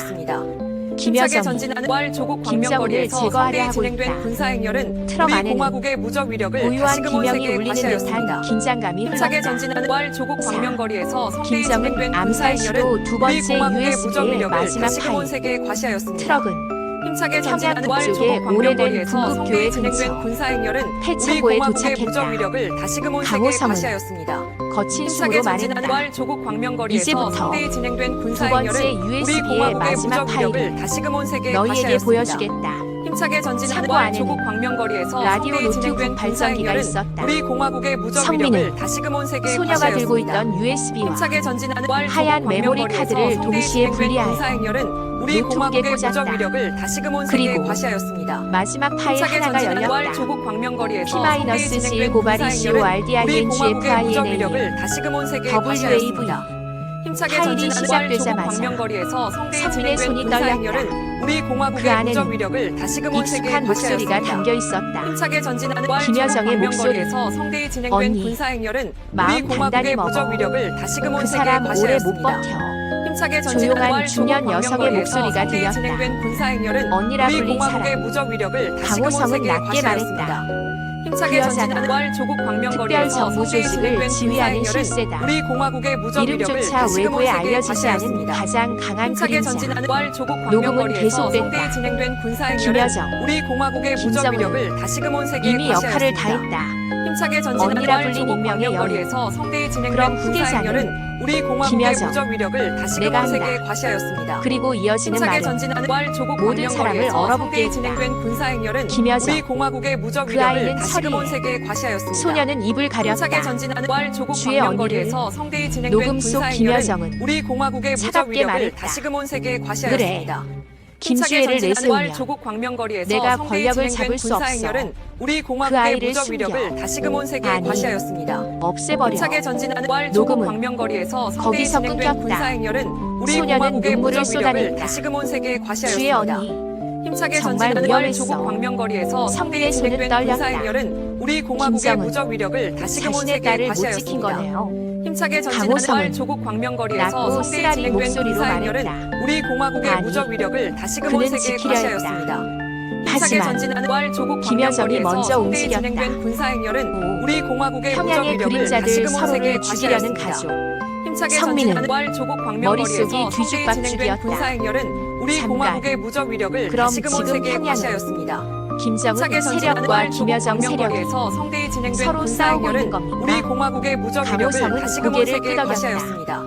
김여정이 전진하는 왈 조국 김정은을 광명거리에서 제거하려 성대히 하고 진행된 있다. 군사행렬은 트럭 우리 안에는 공화국의 무적 위력을 고유한 다시금 온 비명이 세계에 울리는 과시하였습니다. 듯한 긴장감이 힘차게 흘렀다. 전진하는 왈 조국 자, 광명거리에서 성대히 김정은 진행된 암살 시도 군사행렬은 두 우리 번째 공화국의 무적 USB의 위력을 마지막 다시금 온 파일. 세계에 과시하였습니다. 트럭은 힘차게 평양 전진하는 왈 북쪽의 조국 오래된 광명거리에서 분국교회 성대히 진행된 근처 군사행렬은 우리 폐차고에 공화국의 도착했다. 무적 위력을 다시금 온 세계에 강호성은 과시하였습니다. 거친 힘차게 숨으로 전진하는 말했다. 왈 조국 광명거리에서 이제부터 성대히 진행된 두 번째 군사행렬은 우리 USB의 공화국의 마지막 무적 위력을 파일을 다시금 온 세계에 너희에게 과시하였습니다. 보여주겠다. 힘차게 전진하는 창고 왈 안에는 조국 광명거리에서 라디오 성대히 진행된 노트북 발전기가 군사행렬은 있었다. 우리 공화국의 무적 성민은 위력을 다시금 온 세계에 소녀가 들고 과시하였습니다. 있던 USB와 힘차게 전진하는 왈 하얀 조국 메모리 광명거리에서 카드를 성대히 동시에 진행된 분리하여 군사행렬은 우리 노트북에 공화국의 꽂았다. 무적 위력을 다시금 온 세계에 그리고 과시하였습니다. 마지막 파일 힘차게 하나가 전진하는 왈 열렸다. 조국 광명거리에서 성대히 P-C 진행된 고바리 군사행렬은 우리 공화국의 무적 CORDINGFINA 위력을 다시금 온 세계에 WAV 과시하였습니다. 힘차게 파일이 전진하는 왈 조국 시작되자마자 광명거리에서 성대히 성민의 진행된 손이 군사행렬은 우리 그 공화국의 안에는 무적 위력을 다시금 온 세계에 익숙한 목소리가 과시하였습니다. 담겨 있었다. 힘차게 전진하는 왈 조국 김여정의 광명거리에서 성대히 진행된 언니, 군사행렬은 우리 마음 공화국의 단단히 무적 먹어. 위력을 다시금 온 그 세계에 사람 오래 못 과시하였습니다. 버텨. 힘차게 전진하는 조용한 왈 조국 중년 여성의 광명거리에서 목소리가 성대히 들렸다. 진행된 군사행렬은 언니라 우리 불린 공화국의 사람. 무적 위력을 다시금 온 강호성은 세계에 낮게 과시하였습니다. 말했다. 힘차게 그 여자가 전진하는 왈 조국 특별 광명거리에서 정부 성대히 조직을 진행된 지휘하는 군사행렬은 실세다. 우리 공화국의 무적 위력을 이름조차 다시금 온 외부에 세계에 알려지지 않은 과시하였습니다. 가장 강한 힘차게 그림자. 전진하는 왈 조국 녹음은 광명거리에서 계속된다. 성대히 진행된 군사행렬은 김여정, 우리 공화국의 무적 김정은 위력을 다시금 온 세계에 이미 역할을 과시하였습니다. 다했다. 힘차게 전진하는 언니라 왈 불린 조국 익명의 광명거리에서 성대히 진행된 그럼 후계자는 군사행렬은 우리 공화국의 김여정, 무적 위력을 다시금 내가 온 한다. 세계에 과시하였습니다. 그리고 이어지는 힘차게 말은 전진하는 왈 조국 모든 사람을 광명거리에서 얼어붙게 성대히 했다. 진행된 군사행렬은 김여정, 우리 공화국의 무적 그 위력을 아이는 다시금 온 처리해. 세계에 과시하였습니다. 소녀는 입을 힘차게 가렸다. 전진하는 왈 조국 주의 광명거리에서 성대히 진행된 녹음 속 군사행렬은 김여정은 우리 공화국의 무적 차갑게 위력을 말했다. 다시금 온 세계에 과시하였습니다. 김주애를 힘차게 전진하는 왈 내세우며 조국 광명거리에서 내가 성대히 권력을 진행된 잡을 수 없어. 군사행렬은 우리 그 공화국의 아이를 무적 숨겨. 위력을 다시금 온 세계에 아니, 과시하였습니다. 없애버려. 힘차게 전진하는 왈 조국 녹음은 광명거리에서 성대히 거기서 진행된 끊겼다. 군사행렬은 우리 소녀는 공화국의 눈물을 무적 위력을 쏟아냈다. 다시금 온 세계에 주의 과시하였습니다. 언니, 힘차게 정말 전진하는 왈 위험했어. 조국 광명거리에서 성민의 성대히 손은 진행된 떨렸다. 군사행렬은 우리 공화국의 김정은, 무적 위력을 다시금 온 자신의 세계에 딸을 못 지킨 과시하였습니다. 거네요. 힘차게 전진하는 강호성은 왈 조국 광명거리에서 낮고 성대히 쓰라린 진행된 목소리로 군사행렬은 말했다. 우리 공화국의 아니, 무적 위력을 다시금 온 그는 세계에 지키려 했다. 과시하였습니다. 힘차게 하지만 전진하는 왈 조국 김여정이 광명거리에서 먼저 성대히 움직였다. 진행된 군사행렬은 우리 공화국의 무적 평양의 위력을 그림자들 다시금 온 세계에 서로를 죽이려는 과시하였습니다. 가족. 힘차게 성민은 전진하는 왈 조국 머릿속이 광명거리에서 성대히 진행된 뒤죽박죽이었다. 군사행렬은 우리 잠깐. 공화국의 무적 위력을 그럼 다시금 온 지금 세계에 평양은 과시하였습니다. 김정은 힘차게 전진하는 세력과 왈 조국 김여정 세력이 광명거리에서 성대히 진행된 서로 싸우고 있는 군사행렬은 겁니까? 우리 공화국의 무적 위력을 강호성은 다시금 온 고개를 세계에 끄덕였다. 과시하였습니다.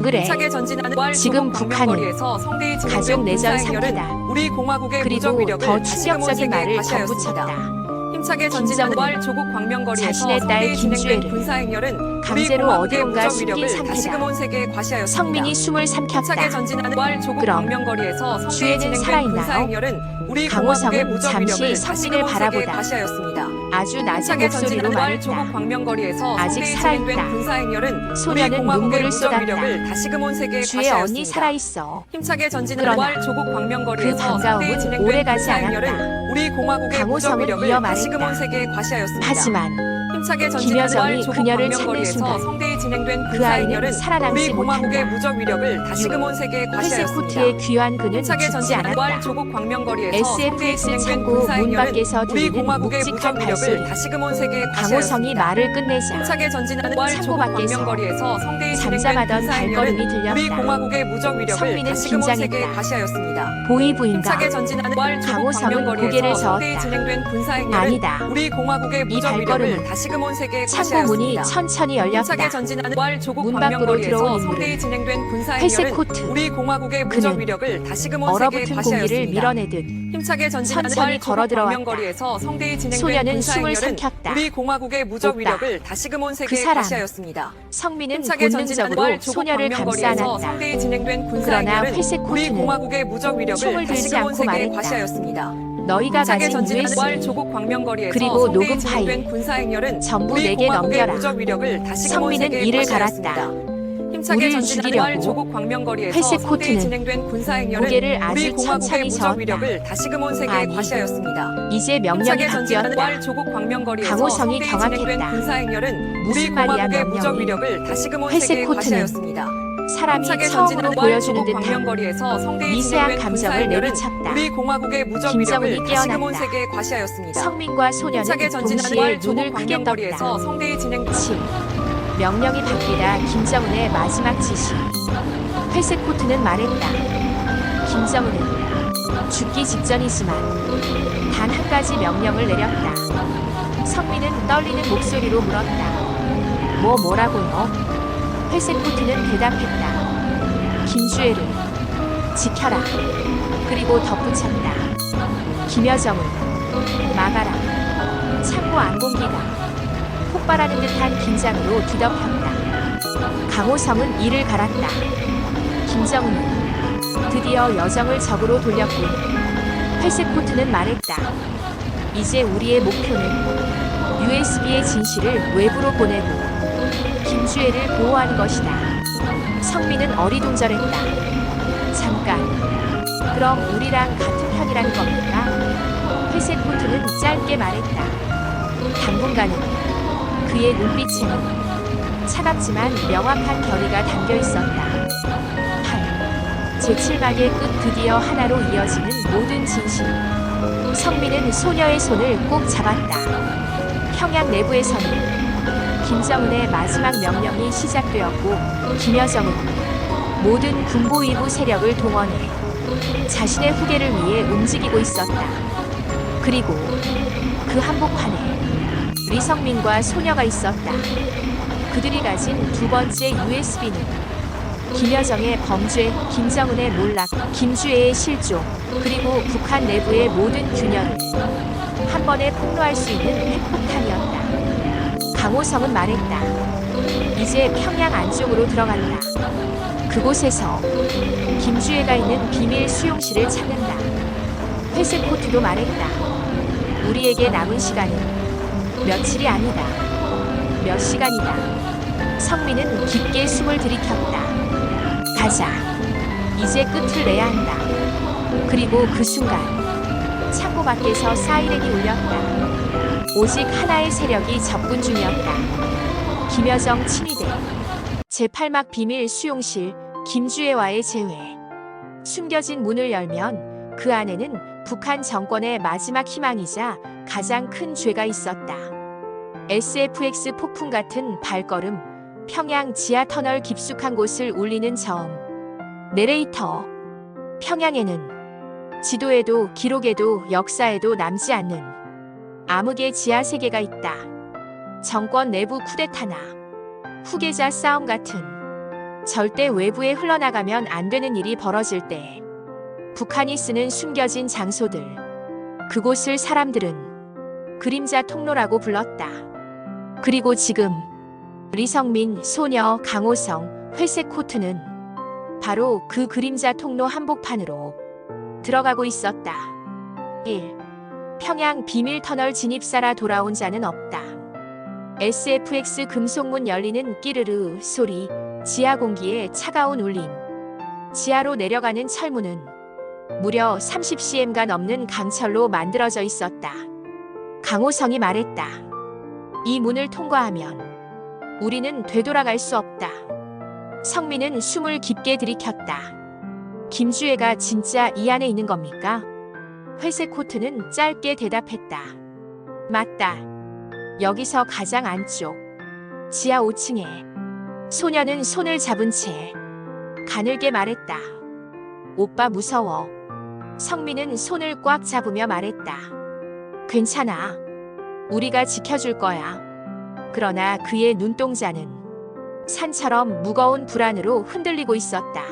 그래, 힘차게 전진하는 왈 지금 조국 북한은 광명거리에서 성대히 가족 진행된 내전 군사행렬은 상태다. 우리 공화국의 무적 그리고 위력을 더 다시금 온 충격적인 세계에 말을 과시하였습니다. 덧붙였다. 힘차게 전진하는 김정은은 왈 조국 광명거리에서 자신의 딸 성대히 진행된 김주애를 군사행렬은 우리 강제로 공화국의 어디론가 무적 숨긴 위력을 상태다. 다시금 온 세계에 과시하였습니다. 성민이 숨을 힘차게 삼켰다. 전진하는 왈 조국 그럼 광명거리에서 성대히 주애는 진행된 살아있나요? 군사행렬은 우리 강호성은 공화국의 무적 잠시 위력을 성민을 다시금 온 세계에 바라보다 과시하였습니다. 아주 낮은 힘차게 목소리로 전진하는 왈 조국 말했다. 광명거리에서 아직 성대히 살아있다. 진행된 군사행렬은 우리 소녀는 공화국의 눈물을 무적 쏟았다. 위력을 다시금 온 세계에 주의 언니 과시하였습니다. 살아있어. 힘차게 전진하는 그러나 왈 조국 그 광명거리에서 성대히 반가움은 진행된 오래가지 군사행렬은 않았다. 우리 공화국의 무적 강호성은 위력을 이어 다시금 온 말했다. 세계에 과시하였습니다. 하지만 힘차게 전진하는 왈 김여정이 조국 그녀를 찾는 광명거리에서 순간 성대히 진행된 그 아이는 군사행렬은 살아남지 우리 공화국의 못한다. 무적 위력을 다시금 온 세계에 회색 과시하였습니다. 코트의 귀한 그는 힘차게 죽지 전진하는 왈 않았다. 조국 광명거리에서 성대히 SFX 진행된 창고 문 군사행렬은 밖에서 우리 들리는 공화국의 묵직한 무적 위력을 발소리. 다시금 온 세계에 강호성이 과시하였습니다. 말을 끝내자 힘차게 전진하는 왈 창고 조국 밖에서 광명거리에서 성대히 진행된 잠잠하던 군사행렬은 발걸음이 우리 들렸다. 공화국의 무적 위력을 성민은 다시금 온 세계에 긴장했다. 과시하였습니다. 보이부인가? 힘차게 전진하는 왈 조국 강호성은 고개를 광명거리에서 성대히 저었다. 진행된 군사행렬은 아니다. 우리 공화국의 이 무적 위력을 발걸음은 다시금 온 세계에 창고 문이 과시하였습니다. 천천히 힘차게 열렸다. 전진하는 왈 조국 문 밖으로 광명거리에서 들어온 성대히 인물은 진행된 회색 군사행렬은 코트. 우리 공화국의 무적 그는 위력을 다시금 온 세계에 얼어붙은 공기를 과시하였습니다. 밀어내듯 힘차게 전진하는 천천히 왈 걸어 조국 들어왔다. 광명거리에서 성대히 진행된 소녀는 숨을 군사행렬은 삼켰다. 우리 공화국의 무적 오빠. 위력을 다시금 온 세계에 사람. 과시하였습니다. 성민은 힘차게 전진하는 본능적으로 왈 조국 소녀를 감싸 광명거리에서 안았다. 성대히 진행된 그러나 군사행렬은 회색 우리 코트는 공화국의 무적 총을 위력을 들지 다시금 온 않고 세계에 말했다. 과시하였습니다. 너희가 힘차게 가진 전진하는 왈 USB 조국 광명거리에서 그리고 성대히 녹음 진행된 파일 군사행렬은 전부 우리 내게 공화국의 넘겨라. 무적 위력을 다시금 온 성민은 세계에 이를 과시하였습니다. 갈았다. 힘차게 우리를 전진하는 왈 죽이려고 조국 광명거리에서 회색 성대히 코트는 진행된 군사행렬은 고개를 아주 우리 공화국의 천천히 무적 저었다. 위력을 다시금 온 세계에 아니, 과시하였습니다. 이제 명령이 힘차게 전진하는 왈 바뀌었다. 조국 광명거리에서 강호성이 성대히 진행된 경악했다. 군사행렬은 우리 무슨 말이야, 공화국의 무적 명령이. 위력을 다시금 온 회색 세계에 코트는 과시하였습니다. 사람이 힘차게 처음으로 전진하는 보여주는 조국 듯한 광명거리에서 성대히 미세한 진행된 감정을 군사행렬은 내비쳤다. 우리 공화국의 무적 김정은이 위력을 다시금 온 깨어났다. 세계에 과시하였습니다. 성민과 소녀는 힘차게 전진하는 동시에 조국 눈을 크게 광명거리에서 떴다. 성대히 진행 7. 명령이 바뀌다 김정은의 마지막 지시. 회색 코트는 말했다. 김정은은 죽기 직전이지만 단 한 가지 명령을 내렸다. 성민은 떨리는 목소리로 물었다. 뭐라고요? 회색 코트는 대답했다. 김주애를 지켜라. 그리고 덧붙였다. 김여정을 막아라. 창고 안공기가 폭발하는 듯한 긴장으로 뒤덮였다. 강호성은 이를 갈았다. 김정은은 드디어 여정을 적으로 돌렸군. 회색 코트는 말했다. 이제 우리의 목표는 USB의 진실을 외부로 보내고 김주애를 보호하는 것이다. 성민은 어리둥절했다. 잠깐, 그럼 우리랑 같은 편이라는 겁니까? 회색 코트는 짧게 말했다. 당분간은. 그의 눈빛에는 차갑지만 명확한 결의가 담겨 있었다. 8. 제7막의 끝 드디어 하나로 이어지는 모든 진실. 성민은 소녀의 손을 꼭 잡았다. 평양 내부에서는 김정은의 마지막 명령이 시작되었고 김여정은 모든 군보위부 세력을 동원해 자신의 후계를 위해 움직이고 있었다. 그리고 그 한복판에 리성민과 소녀가 있었다. 그들이 가진 두 번째 USB는 김여정의 범죄, 김정은의 몰락, 김주애의 실종, 그리고 북한 내부의 모든 균열을 한 번에 폭로할 수 있는 핵폭탄이었다. 강호성은 말했다. 이제 평양 안쪽으로 들어간다. 그곳에서 김주애가 있는 비밀 수용실을 찾는다. 회색 코트도 말했다. 우리에게 남은 시간은 며칠이 아니다. 몇 시간이다. 성민은 깊게 숨을 들이켰다. 가자. 이제 끝을 내야 한다. 그리고 그 순간 창고 밖에서 사이렌이 울렸다. 오직 하나의 세력이 접근 중이었다. 김여정 친위대 제8막 비밀 수용실 김주애와의 재회. 숨겨진 문을 열면 그 안에는 북한 정권의 마지막 희망이자 가장 큰 죄가 있었다. SFX 폭풍 같은 발걸음, 평양 지하터널 깊숙한 곳을 울리는 저음. 내레이터. 평양에는 지도에도 기록에도 역사에도 남지 않는 암흑의 지하 세계가 있다. 정권 내부 쿠데타나 후계자 싸움 같은 절대 외부에 흘러나가면 안 되는 일이 벌어질 때 북한이 쓰는 숨겨진 장소들. 그곳을 사람들은 그림자 통로라고 불렀다. 그리고 지금 리성민, 소녀, 강호성, 회색 코트는 바로 그 그림자 통로 한복판으로 들어가고 있었다. 1. 평양 비밀 터널 진입사라 돌아온 자는 없다. SFX 금속문 열리는 끼르르 소리, 지하 공기의 차가운 울림. 지하로 내려가는 철문은 무려 30cm가 넘는 강철로 만들어져 있었다. 강호성이 말했다. 이 문을 통과하면 우리는 되돌아갈 수 없다. 성민은 숨을 깊게 들이켰다. 김주애가 진짜 이 안에 있는 겁니까? 회색 코트는 짧게 대답했다. 맞다. 여기서 가장 안쪽. 지하 5층에. 소녀는 손을 잡은 채 가늘게 말했다. 오빠 무서워. 성민은 손을 꽉 잡으며 말했다. 괜찮아. 우리가 지켜줄 거야. 그러나 그의 눈동자는 산처럼 무거운 불안으로 흔들리고 있었다.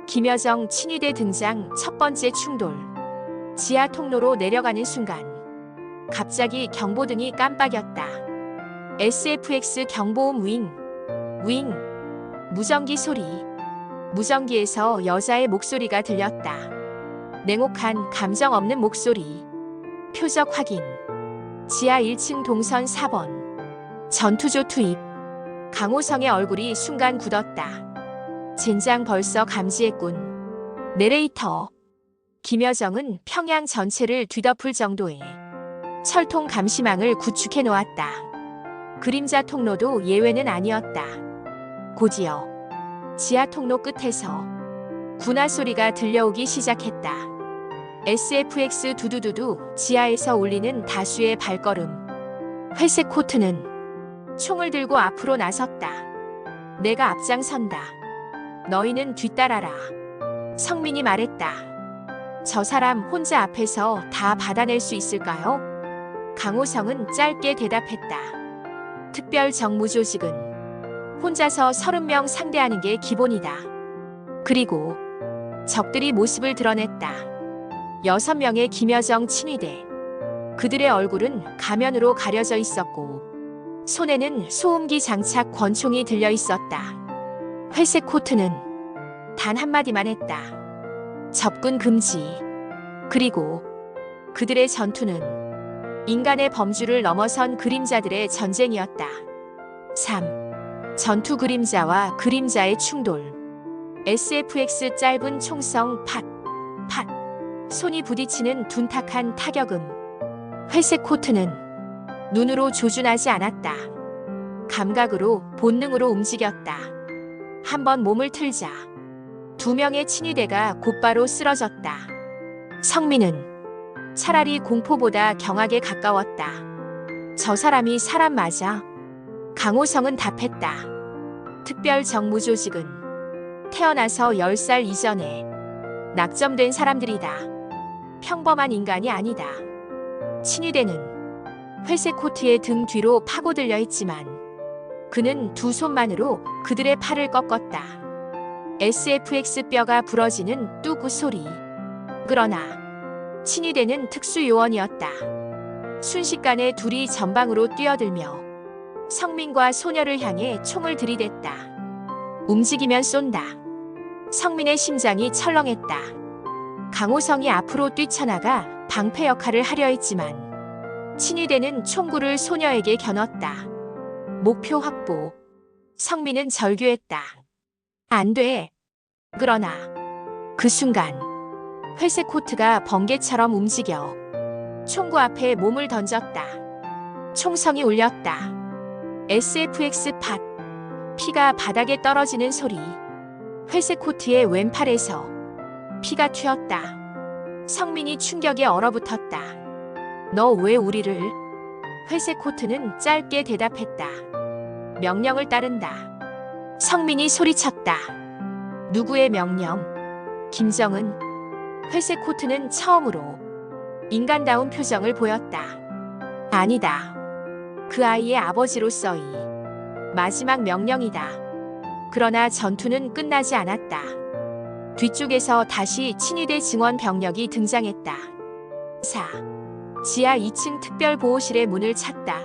김여정 친위대 등장 첫 번째 충돌. 지하 통로로 내려가는 순간 갑자기 경보등이 깜빡였다. SFX 경보음 윙. 무전기 소리. 무전기에서 여자의 목소리가 들렸다. 냉혹한 감정 없는 목소리. 표적 확인. 지하 1층 동선 4번. 전투조 투입. 강호성의 얼굴이 순간 굳었다. 젠장 벌써 감지했군. 내레이터. 김여정은 평양 전체를 뒤덮을 정도의 철통 감시망을 구축해 놓았다. 그림자 통로도 예외는 아니었다. 곧이어 지하 통로 끝에서 군화 소리가 들려오기 시작했다. SFX 두두두두 지하에서 울리는 다수의 발걸음. 회색 코트는 총을 들고 앞으로 나섰다. 내가 앞장선다. 너희는 뒤따라라. 성민이 말했다. 저 사람 혼자 앞에서 다 받아낼 수 있을까요? 강호성은 짧게 대답했다. 특별 정무조직은 혼자서 30명 상대하는 게 기본이다. 그리고 적들이 모습을 드러냈다. 6명의 김여정 친위대. 그들의 얼굴은 가면으로 가려져 있었고 손에는 소음기 장착 권총이 들려 있었다. 회색 코트는 단 한마디만 했다. 접근 금지. 그리고 그들의 전투는 인간의 범주를 넘어선 그림자들의 전쟁이었다. 3. 전투 그림자와 그림자의 충돌. SFX 짧은 총성 팟, 팟. 손이 부딪히는 둔탁한 타격음. 회색 코트는 눈으로 조준하지 않았다. 감각으로, 본능으로 움직였다. 한번 몸을 틀자 2명의 친위대가 곧바로 쓰러졌다. 성민은 차라리 공포보다 경악에 가까웠다. 저 사람이 사람 맞아? 강호성은 답했다. 특별 정무조직은 태어나서 10살 이전에 낙점된 사람들이다. 평범한 인간이 아니다. 친위대는 회색 코트의 등 뒤로 파고들려 있지만 그는 두 손만으로 그들의 팔을 꺾었다. SFX 뼈가 부러지는 뚝 소리. 그러나 친위대는 특수요원이었다. 순식간에 둘이 전방으로 뛰어들며 성민과 소녀를 향해 총을 들이댔다. 움직이면 쏜다. 성민의 심장이 철렁했다. 강호성이 앞으로 뛰쳐나가 방패 역할을 하려 했지만 친위대는 총구를 소녀에게 겨눴다. 목표 확보. 성민은 절규했다. 안 돼. 그러나 그 순간 회색 코트가 번개처럼 움직여 총구 앞에 몸을 던졌다. 총성이 울렸다. SFX 팟. 피가 바닥에 떨어지는 소리. 회색 코트의 왼팔에서 피가 튀었다. 성민이 충격에 얼어붙었다. 너 왜 우리를? 회색 코트는 짧게 대답했다. 명령을 따른다. 성민이 소리쳤다. 누구의 명령? 김정은. 회색 코트는 처음으로 인간다운 표정을 보였다. 아니다. 그 아이의 아버지로서의 마지막 명령이다. 그러나 전투는 끝나지 않았다. 뒤쪽에서 다시 친위대 증원 병력이 등장했다. 4. 지하 2층 특별보호실의 문을 찼다.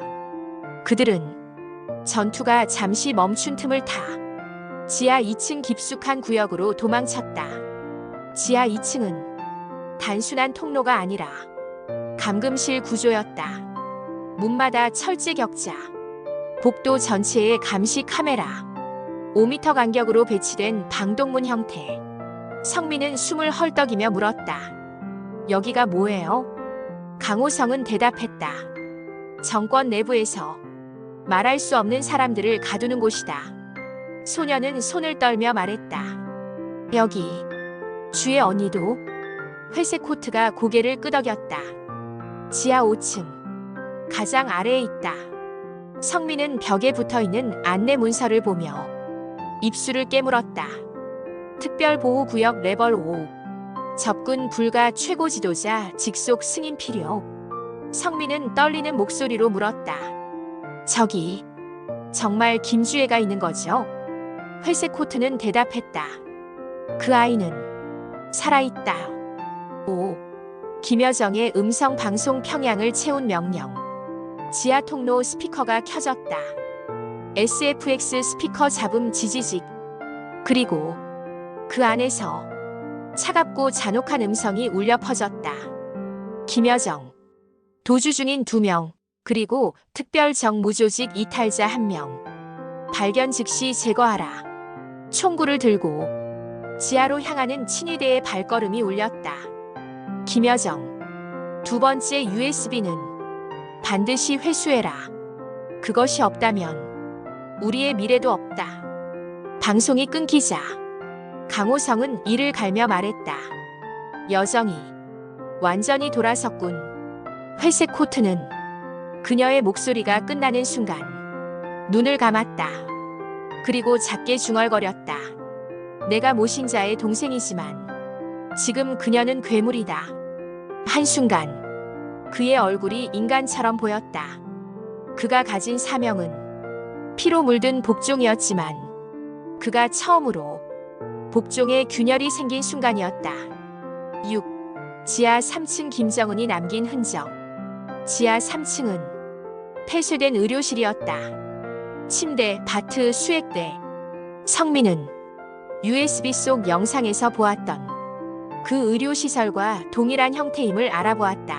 그들은 전투가 잠시 멈춘 틈을 타 지하 2층 깊숙한 구역으로 도망쳤다. 지하 2층은 단순한 통로가 아니라 감금실 구조였다. 문마다 철제 격자, 복도 전체에 감시 카메라, 5m 간격으로 배치된 방독문 형태. 성민은 숨을 헐떡이며 물었다. 여기가 뭐예요? 강호성은 대답했다. 정권 내부에서 말할 수 없는 사람들을 가두는 곳이다. 소녀는 손을 떨며 말했다. 여기, 주의 언니도? 회색 코트가 고개를 끄덕였다. 지하 5층, 가장 아래에 있다. 성민은 벽에 붙어있는 안내 문서를 보며 입술을 깨물었다. 특별보호구역 레벨 5. 접근 불가 최고 지도자 직속 승인 필요. 성민은 떨리는 목소리로 물었다. 저기, 정말 김주혜가 있는 거죠? 회색 코트는 대답했다. 그 아이는 살아있다. 5. 김여정의 음성 방송 평양을 채운 명령. 지하 통로 스피커가 켜졌다. SFX 스피커 잡음 지지직. 그리고 그 안에서 차갑고 잔혹한 음성이 울려 퍼졌다. 김여정. 도주 중인 2명, 그리고 특별 정무조직 이탈자 1명. 발견 즉시 제거하라. 총구를 들고 지하로 향하는 친위대의 발걸음이 울렸다. 김여정. 2번째 USB는 반드시 회수해라. 그것이 없다면 우리의 미래도 없다. 방송이 끊기자 강호성은 이를 갈며 말했다. 여정이 완전히 돌아섰군. 회색 코트는 그녀의 목소리가 끝나는 순간 눈을 감았다. 그리고 작게 중얼거렸다. 내가 모신 자의 동생이지만 지금 그녀는 괴물이다. 한순간 그의 얼굴이 인간처럼 보였다. 그가 가진 사명은 피로 물든 복종이었지만 그가 처음으로 복종에 균열이 생긴 순간이었다. 6. 지하 3층 김정은이 남긴 흔적. 지하 3층은 폐쇄된 의료실이었다. 침대, 바트, 수액대. 성민은 USB 속 영상에서 보았던 그 의료시설과 동일한 형태임을 알아보았다.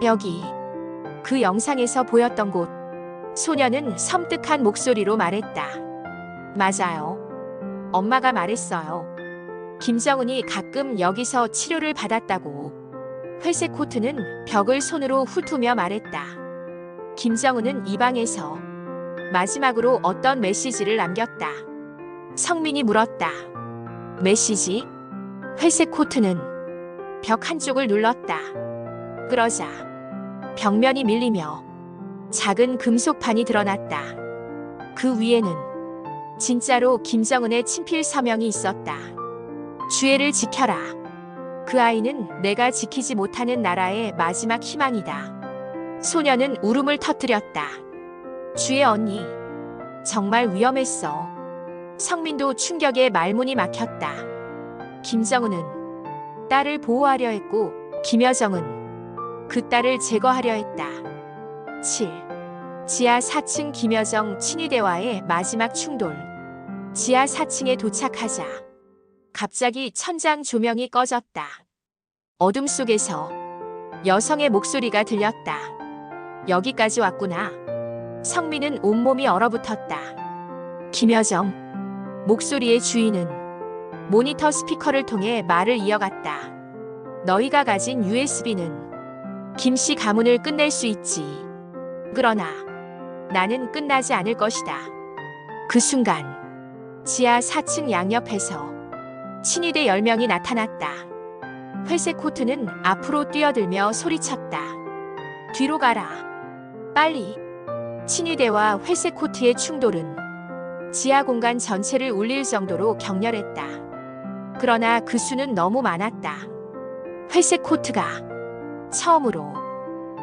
여기, 그 영상에서 보였던 곳. 소녀는 섬뜩한 목소리로 말했다. 맞아요. 엄마가 말했어요. 김정은이 가끔 여기서 치료를 받았다고. 회색 코트는 벽을 손으로 훑으며 말했다. 김정은은 이 방에서 마지막으로 어떤 메시지를 남겼다. 성민이 물었다. 메시지? 회색 코트는 벽 한쪽을 눌렀다. 그러자 벽면이 밀리며 작은 금속판이 드러났다. 그 위에는 진짜로 김정은의 친필 서명이 있었다. 주애를 지켜라. 그 아이는 내가 지키지 못하는 나라의 마지막 희망이다. 소녀는 울음을 터뜨렸다. 주애 언니, 정말 위험했어. 성민도 충격에 말문이 막혔다. 김정은은 딸을 보호하려 했고 김여정은 그 딸을 제거하려 했다. 7. 지하 4층 김여정 친위대와의 마지막 충돌. 지하 4층에 도착하자 갑자기 천장 조명이 꺼졌다. 어둠 속에서 여성의 목소리가 들렸다. 여기까지 왔구나. 성민은 온몸이 얼어붙었다. 김여정. 목소리의 주인은 모니터 스피커를 통해 말을 이어갔다. 너희가 가진 USB는 김씨 가문을 끝낼 수 있지. 그러나 나는 끝나지 않을 것이다. 그 순간 지하 4층 양옆에서 친위대 10명이 나타났다. 회색 코트는 앞으로 뛰어들며 소리쳤다. 뒤로 가라. 빨리. 친위대와 회색 코트의 충돌은 지하 공간 전체를 울릴 정도로 격렬했다. 그러나 그 수는 너무 많았다. 회색 코트가 처음으로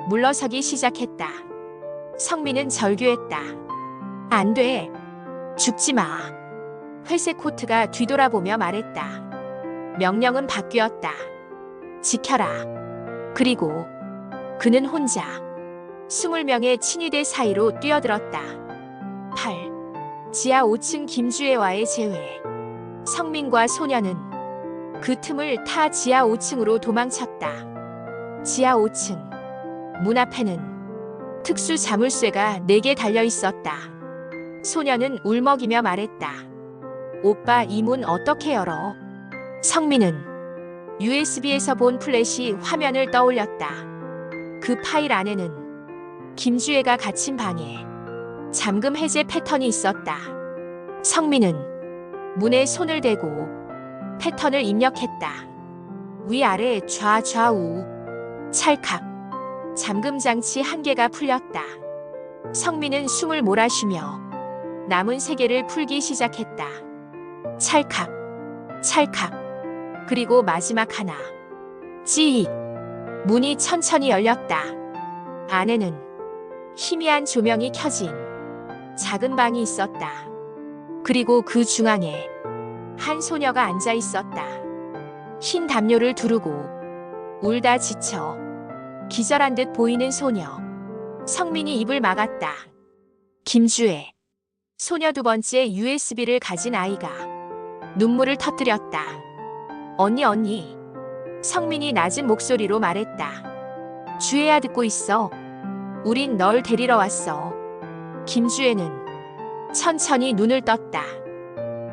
물러서기 시작했다. 성민은 절규했다. 안 돼. 죽지 마. 회색 코트가 뒤돌아보며 말했다. 명령은 바뀌었다. 지켜라. 그리고 그는 혼자 20명의 친위대 사이로 뛰어들었다. 8. 지하 5층 김주애와의 재회. 성민과 소녀는 그 틈을 타 지하 5층으로 도망쳤다. 지하 5층. 문 앞에는 특수 자물쇠가 4개 달려 있었다. 소녀는 울먹이며 말했다. 오빠, 이 문 어떻게 열어? 성민은 USB에서 본 플래시 화면을 떠올렸다. 그 파일 안에는 김주애가 갇힌 방에 잠금 해제 패턴이 있었다. 성민은 문에 손을 대고 패턴을 입력했다. 위아래 좌좌우. 찰칵. 잠금 장치 1개가 풀렸다. 성민은 숨을 몰아쉬며 남은 3개를 풀기 시작했다. 찰칵. 찰칵. 그리고 마지막 하나. 찌익. 문이 천천히 열렸다. 안에는 희미한 조명이 켜진 작은 방이 있었다. 그리고 그 중앙에 한 소녀가 앉아 있었다. 흰 담요를 두르고 울다 지쳐 기절한 듯 보이는 소녀. 성민이 입을 막았다. 김주애. 소녀 두 번째 USB를 가진 아이가 눈물을 터뜨렸다. 언니. 성민이 낮은 목소리로 말했다. 주애야, 듣고 있어. 우린 널 데리러 왔어. 김주애는 천천히 눈을 떴다.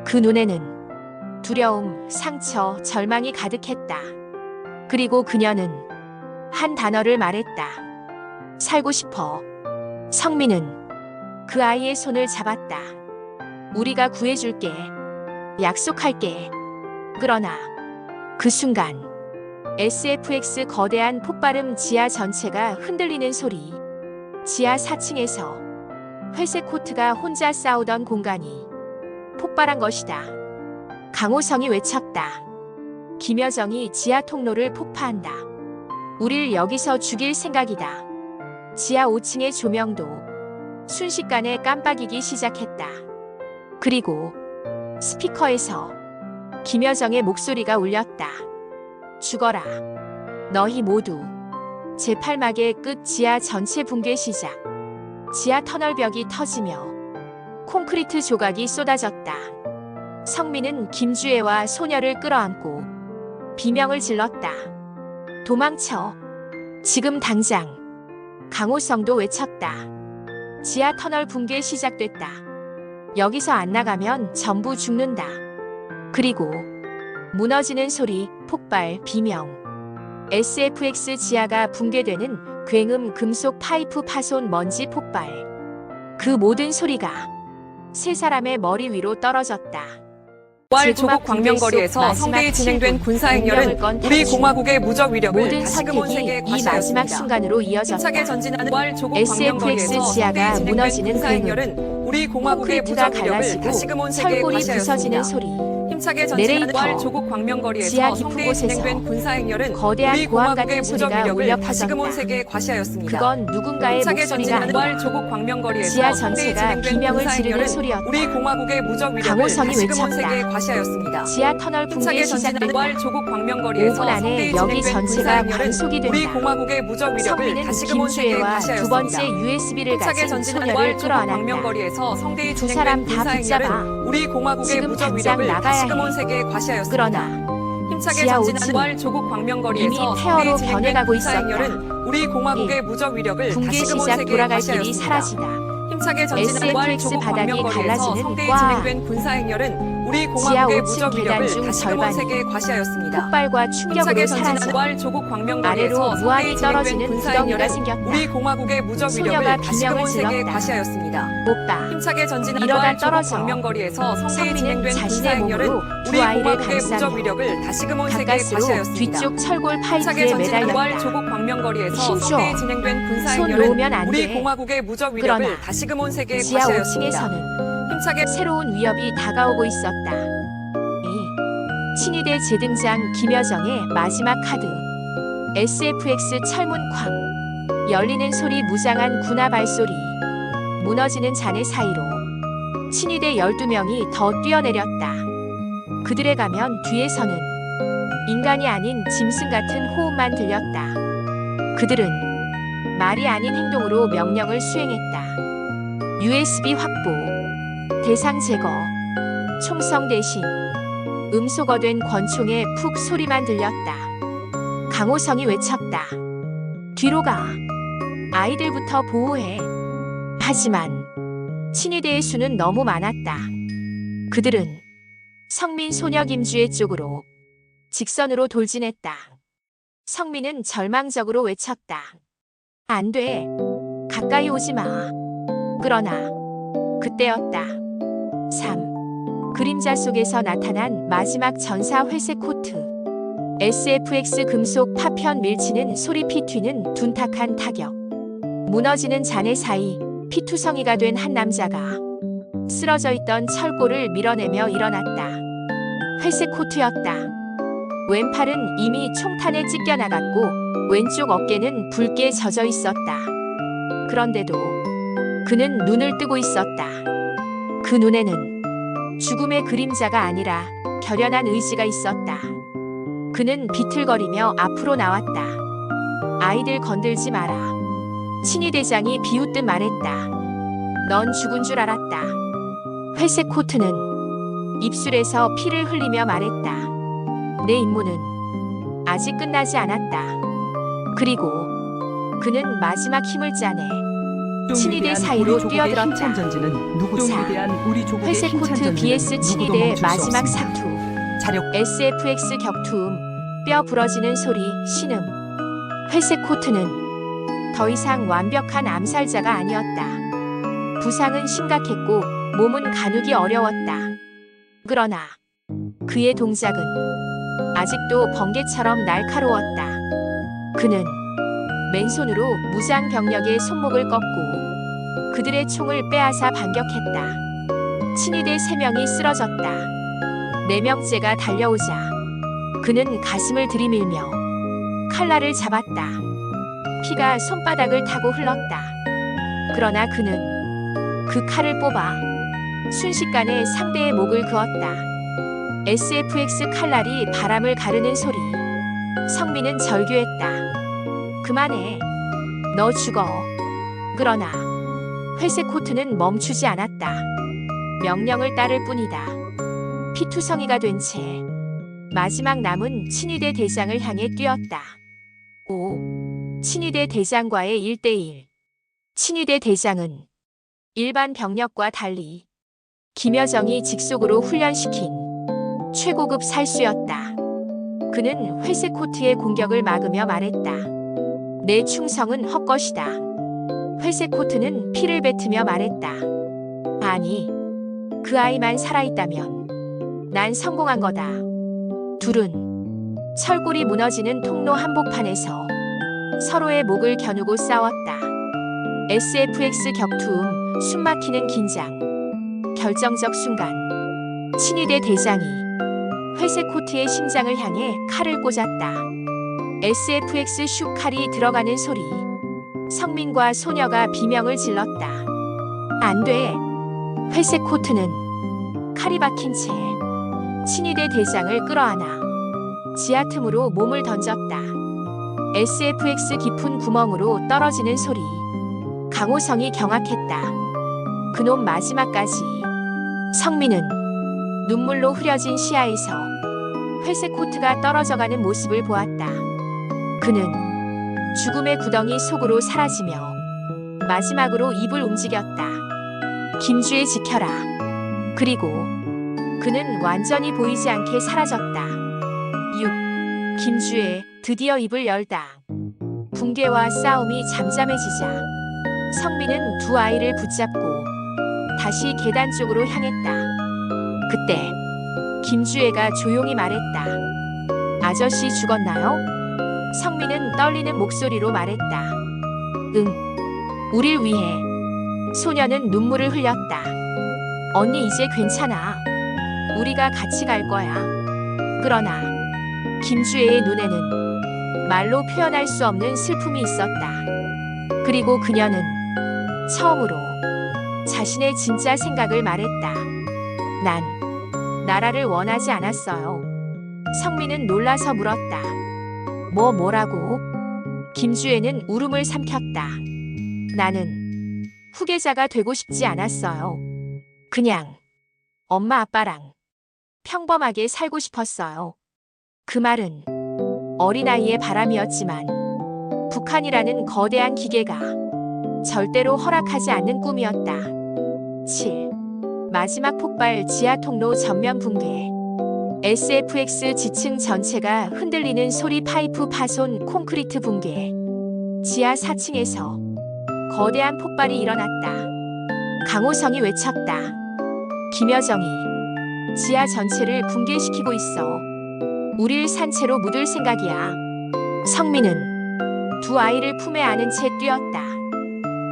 그 눈에는 두려움, 상처, 절망이 가득했다. 그리고 그녀는 한 단어를 말했다. 살고 싶어. 성민은 그 아이의 손을 잡았다. 우리가 구해줄게. 약속할게. 그러나 그 순간 SFX 거대한 폭발음 지하 전체가 흔들리는 소리. 지하 4층에서 회색 코트가 혼자 싸우던 공간이 폭발한 것이다. 강호성이 외쳤다. 김여정이 지하 통로를 폭파한다. 우릴 여기서 죽일 생각이다. 지하 5층의 조명도 순식간에 깜빡이기 시작했다. 그리고 스피커에서 김여정의 목소리가 울렸다. 죽어라. 너희 모두. 제8막의 끝 지하 전체 붕괴 시작. 지하 터널벽이 터지며 콘크리트 조각이 쏟아졌다. 성민은 김주혜와 소녀를 끌어안고 비명을 질렀다. 도망쳐. 지금 당장. 강호성도 외쳤다. 지하 터널 붕괴 시작됐다. 여기서 안 나가면 전부 죽는다. 그리고 무너지는 소리, 폭발, 비명. SFX 지하가 붕괴되는 굉음 금속 파이프 파손 먼지 폭발. 그 모든 소리가 세 사람의 머리 위로 떨어졌다. 왈 조국 광명거리에서 성대히 진행된 군사행렬은 우리 공화국의 무적 위력을 모든 다시금 온 세계에 선택이 이 마지막 과시하였습니다. 순간으로 이어졌다. 힘차게 전진하는 왈 조국 SFX 광명거리에서 지하가 성대히 진행된 무너지는 군사행렬은 우리 공화국의 콘크리트가 무적 위력을 갈라지고 다시금 온 세계에 철골이 부서지는 과시하였습니다. 소리. 힘차게 전진하는 내레이터. 왈 조국 광명거리에서 지하 깊은 성대히 곳에서 진행된 군사행렬은 거대한 우리 고함 공화국의 같은 무적 소리가 위력을 울려 다시금 온 퍼졌다. 세계에 과시하였습니다. 그건 누군가의 힘차게 목소리가 전진하는 왈 아니라 조국 광명거리에서 지하 성대히 전체가 진행된 비명을 지르는 군사행렬은 소리였다. 우리 공화국의 무적 위력을 강호성이 다시금 온 외쳤다. 세계에 과시하였습니다. 지하 터널 붕괴 힘차게 전진하는 시작됐다. 왈 조국 광명거리에서 5분 안에 성대히 여기 진행된 전체가 군사행렬은 관속이 된다. 우리 공화국의 무적 위력을 성민은 다시금 온 세계에 김주혜와 두 번째 과시하였습니다. USB를 힘차게 가진 전진하는 소녀를 왈 조국 끌어안았다. 광명거리에서 성대히 두 사람 진행된 다 군사행렬은 붙잡아. 우리 공화국의 지금 무적 당장 위력을 나가야 다시금 해. 온 세계에 과시하였습니다. 그러나 힘차게 지하 전진하는 5층은 왈 조국 광명거리에서 이미 성대히 폐허로 진행된 변해가고 군사행렬은 우리 공화국의 무적 위력을 붕괴 다시금 온 시작 세계에 돌아갈 길이 과시하였습니다. 사라지다. 힘차게 전진하는 왈 SFX 조국 바닥이 광명거리에서 갈라지는 성대히 과. 진행된 군사행렬은 우리 지하 공화국의 5층 무적 계단 위력을 중 다시금 온 절반이 세계에 과시하였습니다. 폭발과 힘차게 충격으로 전진하는 사라져 왈 조국 아래로 광명거리에서 무한히 성대히 떨어지는 진행된 구덩이가 군사행렬은 생겼다. 우리 공화국의 무적 소녀가 위력을 다시금 비명을 온 세계에 질렀다. 과시하였습니다. 오빠. 힘차게 전진하는 이러다 왈 조국 떨어져. 광명거리에서 성대히 성민은 진행된 자신의 군사행렬은 몸으로 두 우리 아이를 공화국의 감싸며 무적 위력을 다시금 온 세계에 가까스로 과시하였습니다. 뒤쪽 철골 힘차게 파이프에 전진하는 왈 매달렸다. 조국 광명거리에서 힘줘. 성대히 진행된 손 군사행렬은 놓으면 안 우리 돼. 공화국의 무적 위력을 그러나 다시금 온 세계에 지하 과시하였습니다. 5층에서는 힘차게 새로운 위협이 다가오고 있었다. 이 친위대 재등장 김여정의 마지막 카드. SFX 철문 쾅. 열리는 소리 무장한 군화 발소리. 무너지는 잔해 사이로 친위대 12명이 더 뛰어내렸다. 그들의 가면 뒤에서는 인간이 아닌 짐승 같은 호흡만 들렸다. 그들은 말이 아닌 행동으로 명령을 수행했다. USB 확보, 대상 제거, 총성 대신 음소거된 권총의 푹 소리만 들렸다. 강호성이 외쳤다. 뒤로 가. 아이들부터 보호해. 하지만 친위대의 수는 너무 많았다. 그들은 성민 소녀 김주혜 쪽으로 직선으로 돌진했다. 성민은 절망적으로 외쳤다. 안 돼. 가까이 오지 마. 그러나 그때였다. 3. 그림자 속에서 나타난 마지막 전사 회색 코트. SFX 금속 파편 밀치는 소리 피 튀는 둔탁한 타격. 무너지는 잔해 사이 피투성이가 된 한 남자가 쓰러져 있던 철골을 밀어내며 일어났다. 회색 코트였다. 왼팔은 이미 총탄에 찢겨나갔고 왼쪽 어깨는 붉게 젖어 있었다. 그런데도 그는 눈을 뜨고 있었다. 그 눈에는 죽음의 그림자가 아니라 결연한 의지가 있었다. 그는 비틀거리며 앞으로 나왔다. 아이들 건들지 마라. 친위대장이 비웃듯 말했다. 넌 죽은 줄 알았다. 회색 코트는 입술에서 피를 흘리며 말했다. 내 임무는 아직 끝나지 않았다. 그리고 그는 마지막 힘을 짜내 친위대 사이로 뛰어들었다. 4. 회색 코트 BS 친위대의 마지막 사투. SFX 격투음, 뼈 부러지는 소리, 신음. 회색 코트는 더 이상 완벽한 암살자가 아니었다. 부상은 심각했고 몸은 가누기 어려웠다. 그러나 그의 동작은 아직도 번개처럼 날카로웠다. 그는 맨손으로 무장 병력의 손목을 꺾고 그들의 총을 빼앗아 반격했다. 친위대 3명이 쓰러졌다. 4명째가 달려오자 그는 가슴을 들이밀며 칼날을 잡았다. 피가 손바닥을 타고 흘렀다. 그러나 그는 그 칼을 뽑아 순식간에 상대의 목을 그었다. SFX 칼날이 바람을 가르는 소리. 성민은 절규했다. 그만해. 너 죽어. 그러나 회색 코트는 멈추지 않았다. 명령을 따를 뿐이다. 피투성이가 된 채 마지막 남은 친위대 대장을 향해 뛰었다. 5. 친위대 대장과의 1대1. 친위대 대장은 일반 병력과 달리 김여정이 직속으로 훈련시킨 최고급 살수였다. 그는 회색 코트의 공격을 막으며 말했다. 내 충성은 헛것이다. 회색 코트는 피를 뱉으며 말했다. 아니, 그 아이만 살아있다면 난 성공한 거다. 둘은 철골이 무너지는 통로 한복판에서 서로의 목을 겨누고 싸웠다. SFX 격투음, 숨막히는 긴장. 결정적 순간 친위대 대장이 회색 코트의 심장을 향해 칼을 꽂았다. SFX 슉 칼이 들어가는 소리. 성민과 소녀가 비명을 질렀다. 안 돼. 회색 코트는 칼이 박힌 채 친위대 대장을 끌어안아 지하 틈으로 몸을 던졌다. SFX 깊은 구멍으로 떨어지는 소리. 강호성이 경악했다. 그놈 마지막까지. 성민은 눈물로 흐려진 시야에서 회색 코트가 떨어져가는 모습을 보았다. 그는 죽음의 구덩이 속으로 사라지며 마지막으로 입을 움직였다. 김주혜 지켜라. 그리고 그는 완전히 보이지 않게 사라졌다. 6. 김주혜 드디어 입을 열다. 붕괴와 싸움이 잠잠해지자 성민은 두 아이를 붙잡고 다시 계단 쪽으로 향했다. 그때 김주혜가 조용히 말했다. 아저씨 죽었나요? 성민은 떨리는 목소리로 말했다. 응. 우릴 위해. 소녀는 눈물을 흘렸다. 언니 이제 괜찮아. 우리가 같이 갈 거야. 그러나 김주혜의 눈에는 말로 표현할 수 없는 슬픔이 있었다. 그리고 그녀는 처음으로 자신의 진짜 생각을 말했다. 난 나라를 원하지 않았어요. 성민은 놀라서 물었다. 뭐라고? 김주혜는 울음을 삼켰다. 나는 후계자가 되고 싶지 않았어요. 그냥 엄마 아빠랑 평범하게 살고 싶었어요. 그 말은 어린아이의 바람이었지만 북한이라는 거대한 기계가 절대로 허락하지 않는 꿈이었다. 7. 마지막 폭발 지하 통로 전면 붕괴. SFX 지층 전체가 흔들리는 소리. 파이프 파손, 콘크리트 붕괴. 지하 4층에서 거대한 폭발이 일어났다. 강호성이 외쳤다. 김여정이 지하 전체를 붕괴시키고 있어. 우릴 산채로 묻을 생각이야. 성민은 두 아이를 품에 안은 채 뛰었다.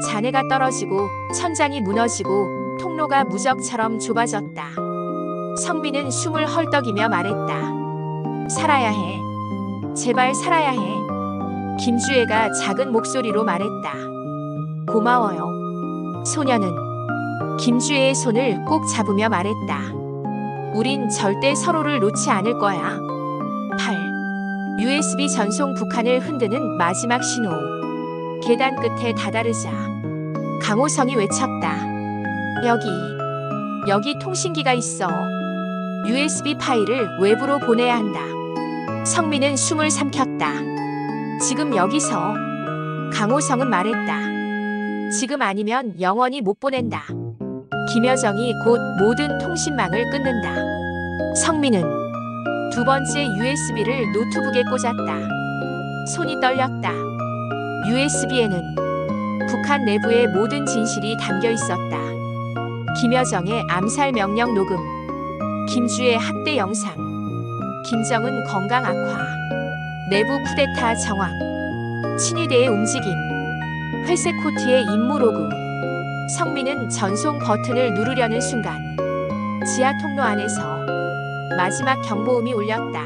잔해가 떨어지고 천장이 무너지고 통로가 무적처럼 좁아졌다. 성민은 숨을 헐떡이며 말했다. 살아야 해. 제발 살아야 해. 김주혜가 작은 목소리로 말했다. 고마워요. 소녀는 김주혜의 손을 꼭 잡으며 말했다. 우린 절대 서로를 놓지 않을 거야. 8. USB 전송. 북한을 흔드는 마지막 신호. 계단 끝에 다다르자 강호성이 외쳤다. 여기 통신기가 있어. USB 파일을 외부로 보내야 한다. 성민은 숨을 삼켰다. 지금 여기서. 강호성은 말했다. 지금 아니면 영원히 못 보낸다. 김여정이 곧 모든 통신망을 끊는다. 성민은 두 번째 USB를 노트북에 꽂았다. 손이 떨렸다. USB에는 북한 내부의 모든 진실이 담겨 있었다. 김여정의 암살 명령 녹음, 김주의 학대 영상, 김정은 건강 악화, 내부 쿠데타 정황, 친위대의 움직임, 회색 코트의 임무 로그. 성민은 전송 버튼을 누르려는 순간 지하 통로 안에서 마지막 경보음이 울렸다.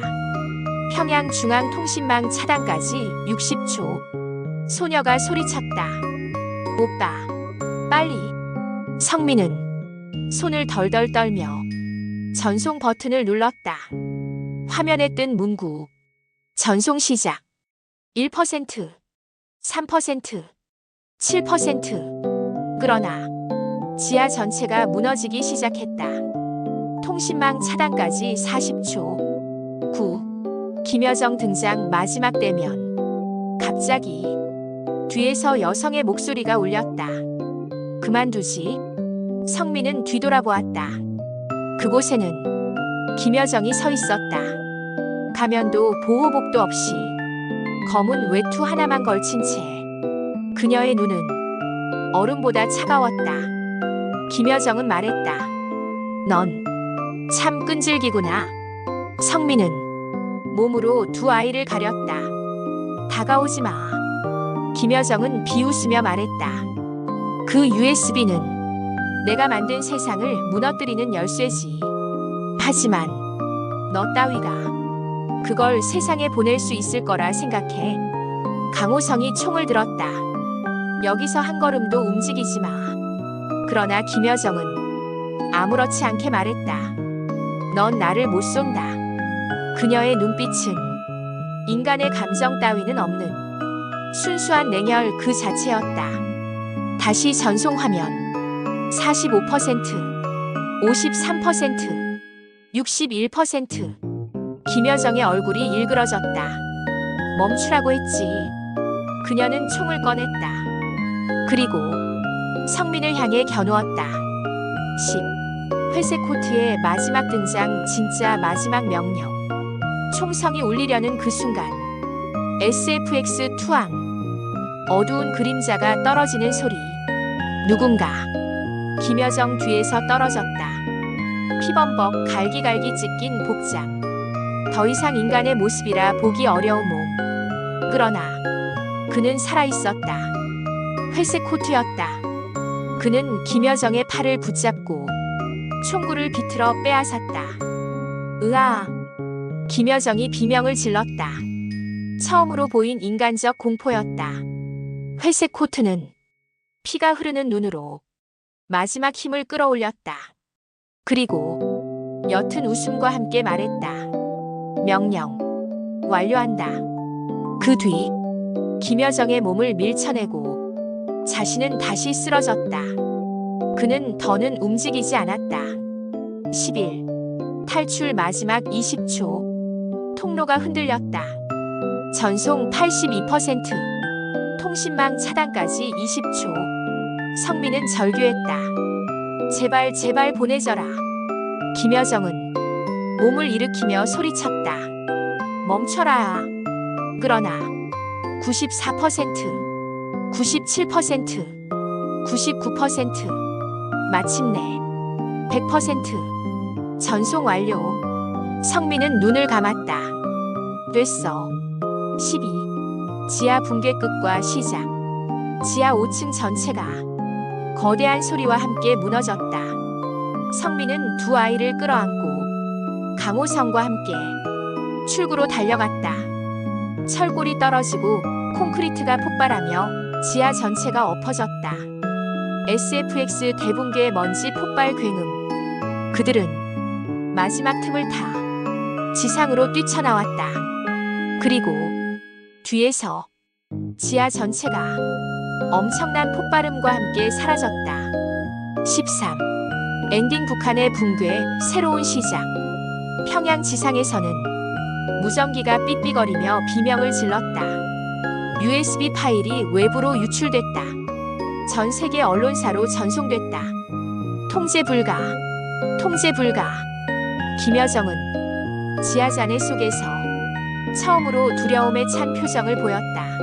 평양 중앙통신망 차단까지 60초. 소녀가 소리쳤다. 오빠, 빨리. 성민은 손을 덜덜 떨며 전송 버튼을 눌렀다. 화면에 뜬 문구. 전송 시작. 1%, 3%, 7%. 그러나 지하 전체가 무너지기 시작했다. 통신망 차단까지 40초. 9. 김여정 등장 마지막 대면. 갑자기 뒤에서 여성의 목소리가 울렸다. 그만두지. 성민은 뒤돌아보았다. 그곳에는 김여정이 서 있었다. 가면도 보호복도 없이 검은 외투 하나만 걸친 채. 그녀의 눈은 얼음보다 차가웠다. 김여정은 말했다. 넌 참 끈질기구나. 성민은 몸으로 두 아이를 가렸다. 다가오지 마. 김여정은 비웃으며 말했다. 그 USB는 내가 만든 세상을 무너뜨리는 열쇠지. 하지만 너 따위가 그걸 세상에 보낼 수 있을 거라 생각해. 강호성이 총을 들었다. 여기서 한 걸음도 움직이지 마. 그러나 김여정은 아무렇지 않게 말했다. 넌 나를 못 쏜다. 그녀의 눈빛은 인간의 감정 따위는 없는 순수한 냉혈 그 자체였다. 다시 전송 화면. 45%, 53%, 61%. 김여정의 얼굴이 일그러졌다. 멈추라고 했지. 그녀는 총을 꺼냈다. 그리고 성민을 향해 겨누었다. 10. 회색 코트의 마지막 등장, 진짜 마지막 명령. 총성이 울리려는 그 순간 SFX 투항. 어두운 그림자가 떨어지는 소리. 누군가 김여정 뒤에서 떨어졌다. 피범벅 갈기갈기 찢긴 복장. 더 이상 인간의 모습이라 보기 어려운 몸. 그러나 그는 살아있었다. 회색 코트였다. 그는 김여정의 팔을 붙잡고 총구를 비틀어 빼앗았다. 으아! 김여정이 비명을 질렀다. 처음으로 보인 인간적 공포였다. 회색 코트는 피가 흐르는 눈으로 마지막 힘을 끌어올렸다. 그리고 옅은 웃음과 함께 말했다. 명령 완료한다. 그 뒤 김여정의 몸을 밀쳐내고 자신은 다시 쓰러졌다. 그는 더는 움직이지 않았다. 11. 탈출 마지막 20초. 통로가 흔들렸다. 전송 82%. 통신망 차단까지 20초. 성민은 절규했다. 제발 제발 보내져라. 김여정은 몸을 일으키며 소리쳤다. 멈춰라. 그러나 94%, 97%, 99%, 마침내 100%. 전송 완료. 성민은 눈을 감았다. 됐어. 12. 지하 붕괴 끝과 시작. 지하 5층 전체가 거대한 소리와 함께 무너졌다. 성민은 두 아이를 끌어안고 강호성과 함께 출구로 달려갔다. 철골이 떨어지고 콘크리트가 폭발하며 지하 전체가 엎어졌다. SFX 대붕괴의 먼지 폭발 굉음. 그들은 마지막 틈을 타 지상으로 뛰쳐나왔다. 그리고 뒤에서 지하 전체가 엄청난 폭발음과 함께 사라졌다. 13. 엔딩 북한의 붕괴, 새로운 시작. 평양 지상에서는 무전기가 삑삑거리며 비명을 질렀다. USB 파일이 외부로 유출됐다. 전 세계 언론사로 전송됐다. 통제 불가. 통제 불가. 김여정은 지하잔해 속에서 처음으로 두려움에 찬 표정을 보였다.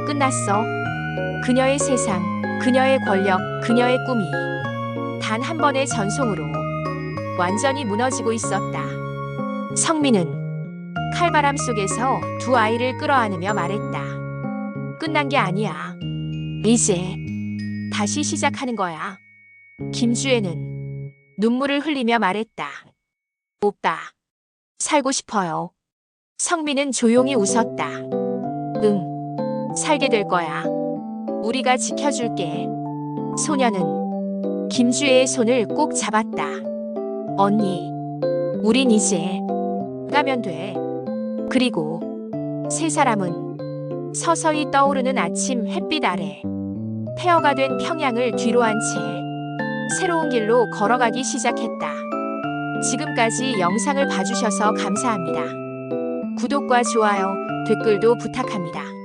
끝났어. 그녀의 세상, 그녀의 권력, 그녀의 꿈이 단 한 번의 전송으로 완전히 무너지고 있었다. 성민은 칼바람 속에서 두 아이를 끌어안으며 말했다. 끝난 게 아니야. 이제 다시 시작하는 거야. 김주혜는 눈물을 흘리며 말했다. 오빠, 살고 싶어요. 성민은 조용히 웃었다. 응, 살게 될 거야. 우리가 지켜줄게. 소녀는 김주혜의 손을 꼭 잡았다. 언니, 우린 이제 가면 돼. 그리고 세 사람은 서서히 떠오르는 아침 햇빛 아래 폐허가 된 평양을 뒤로한 채 새로운 길로 걸어가기 시작했다. 지금까지 영상을 봐주셔서 감사합니다. 구독과 좋아요, 댓글도 부탁합니다.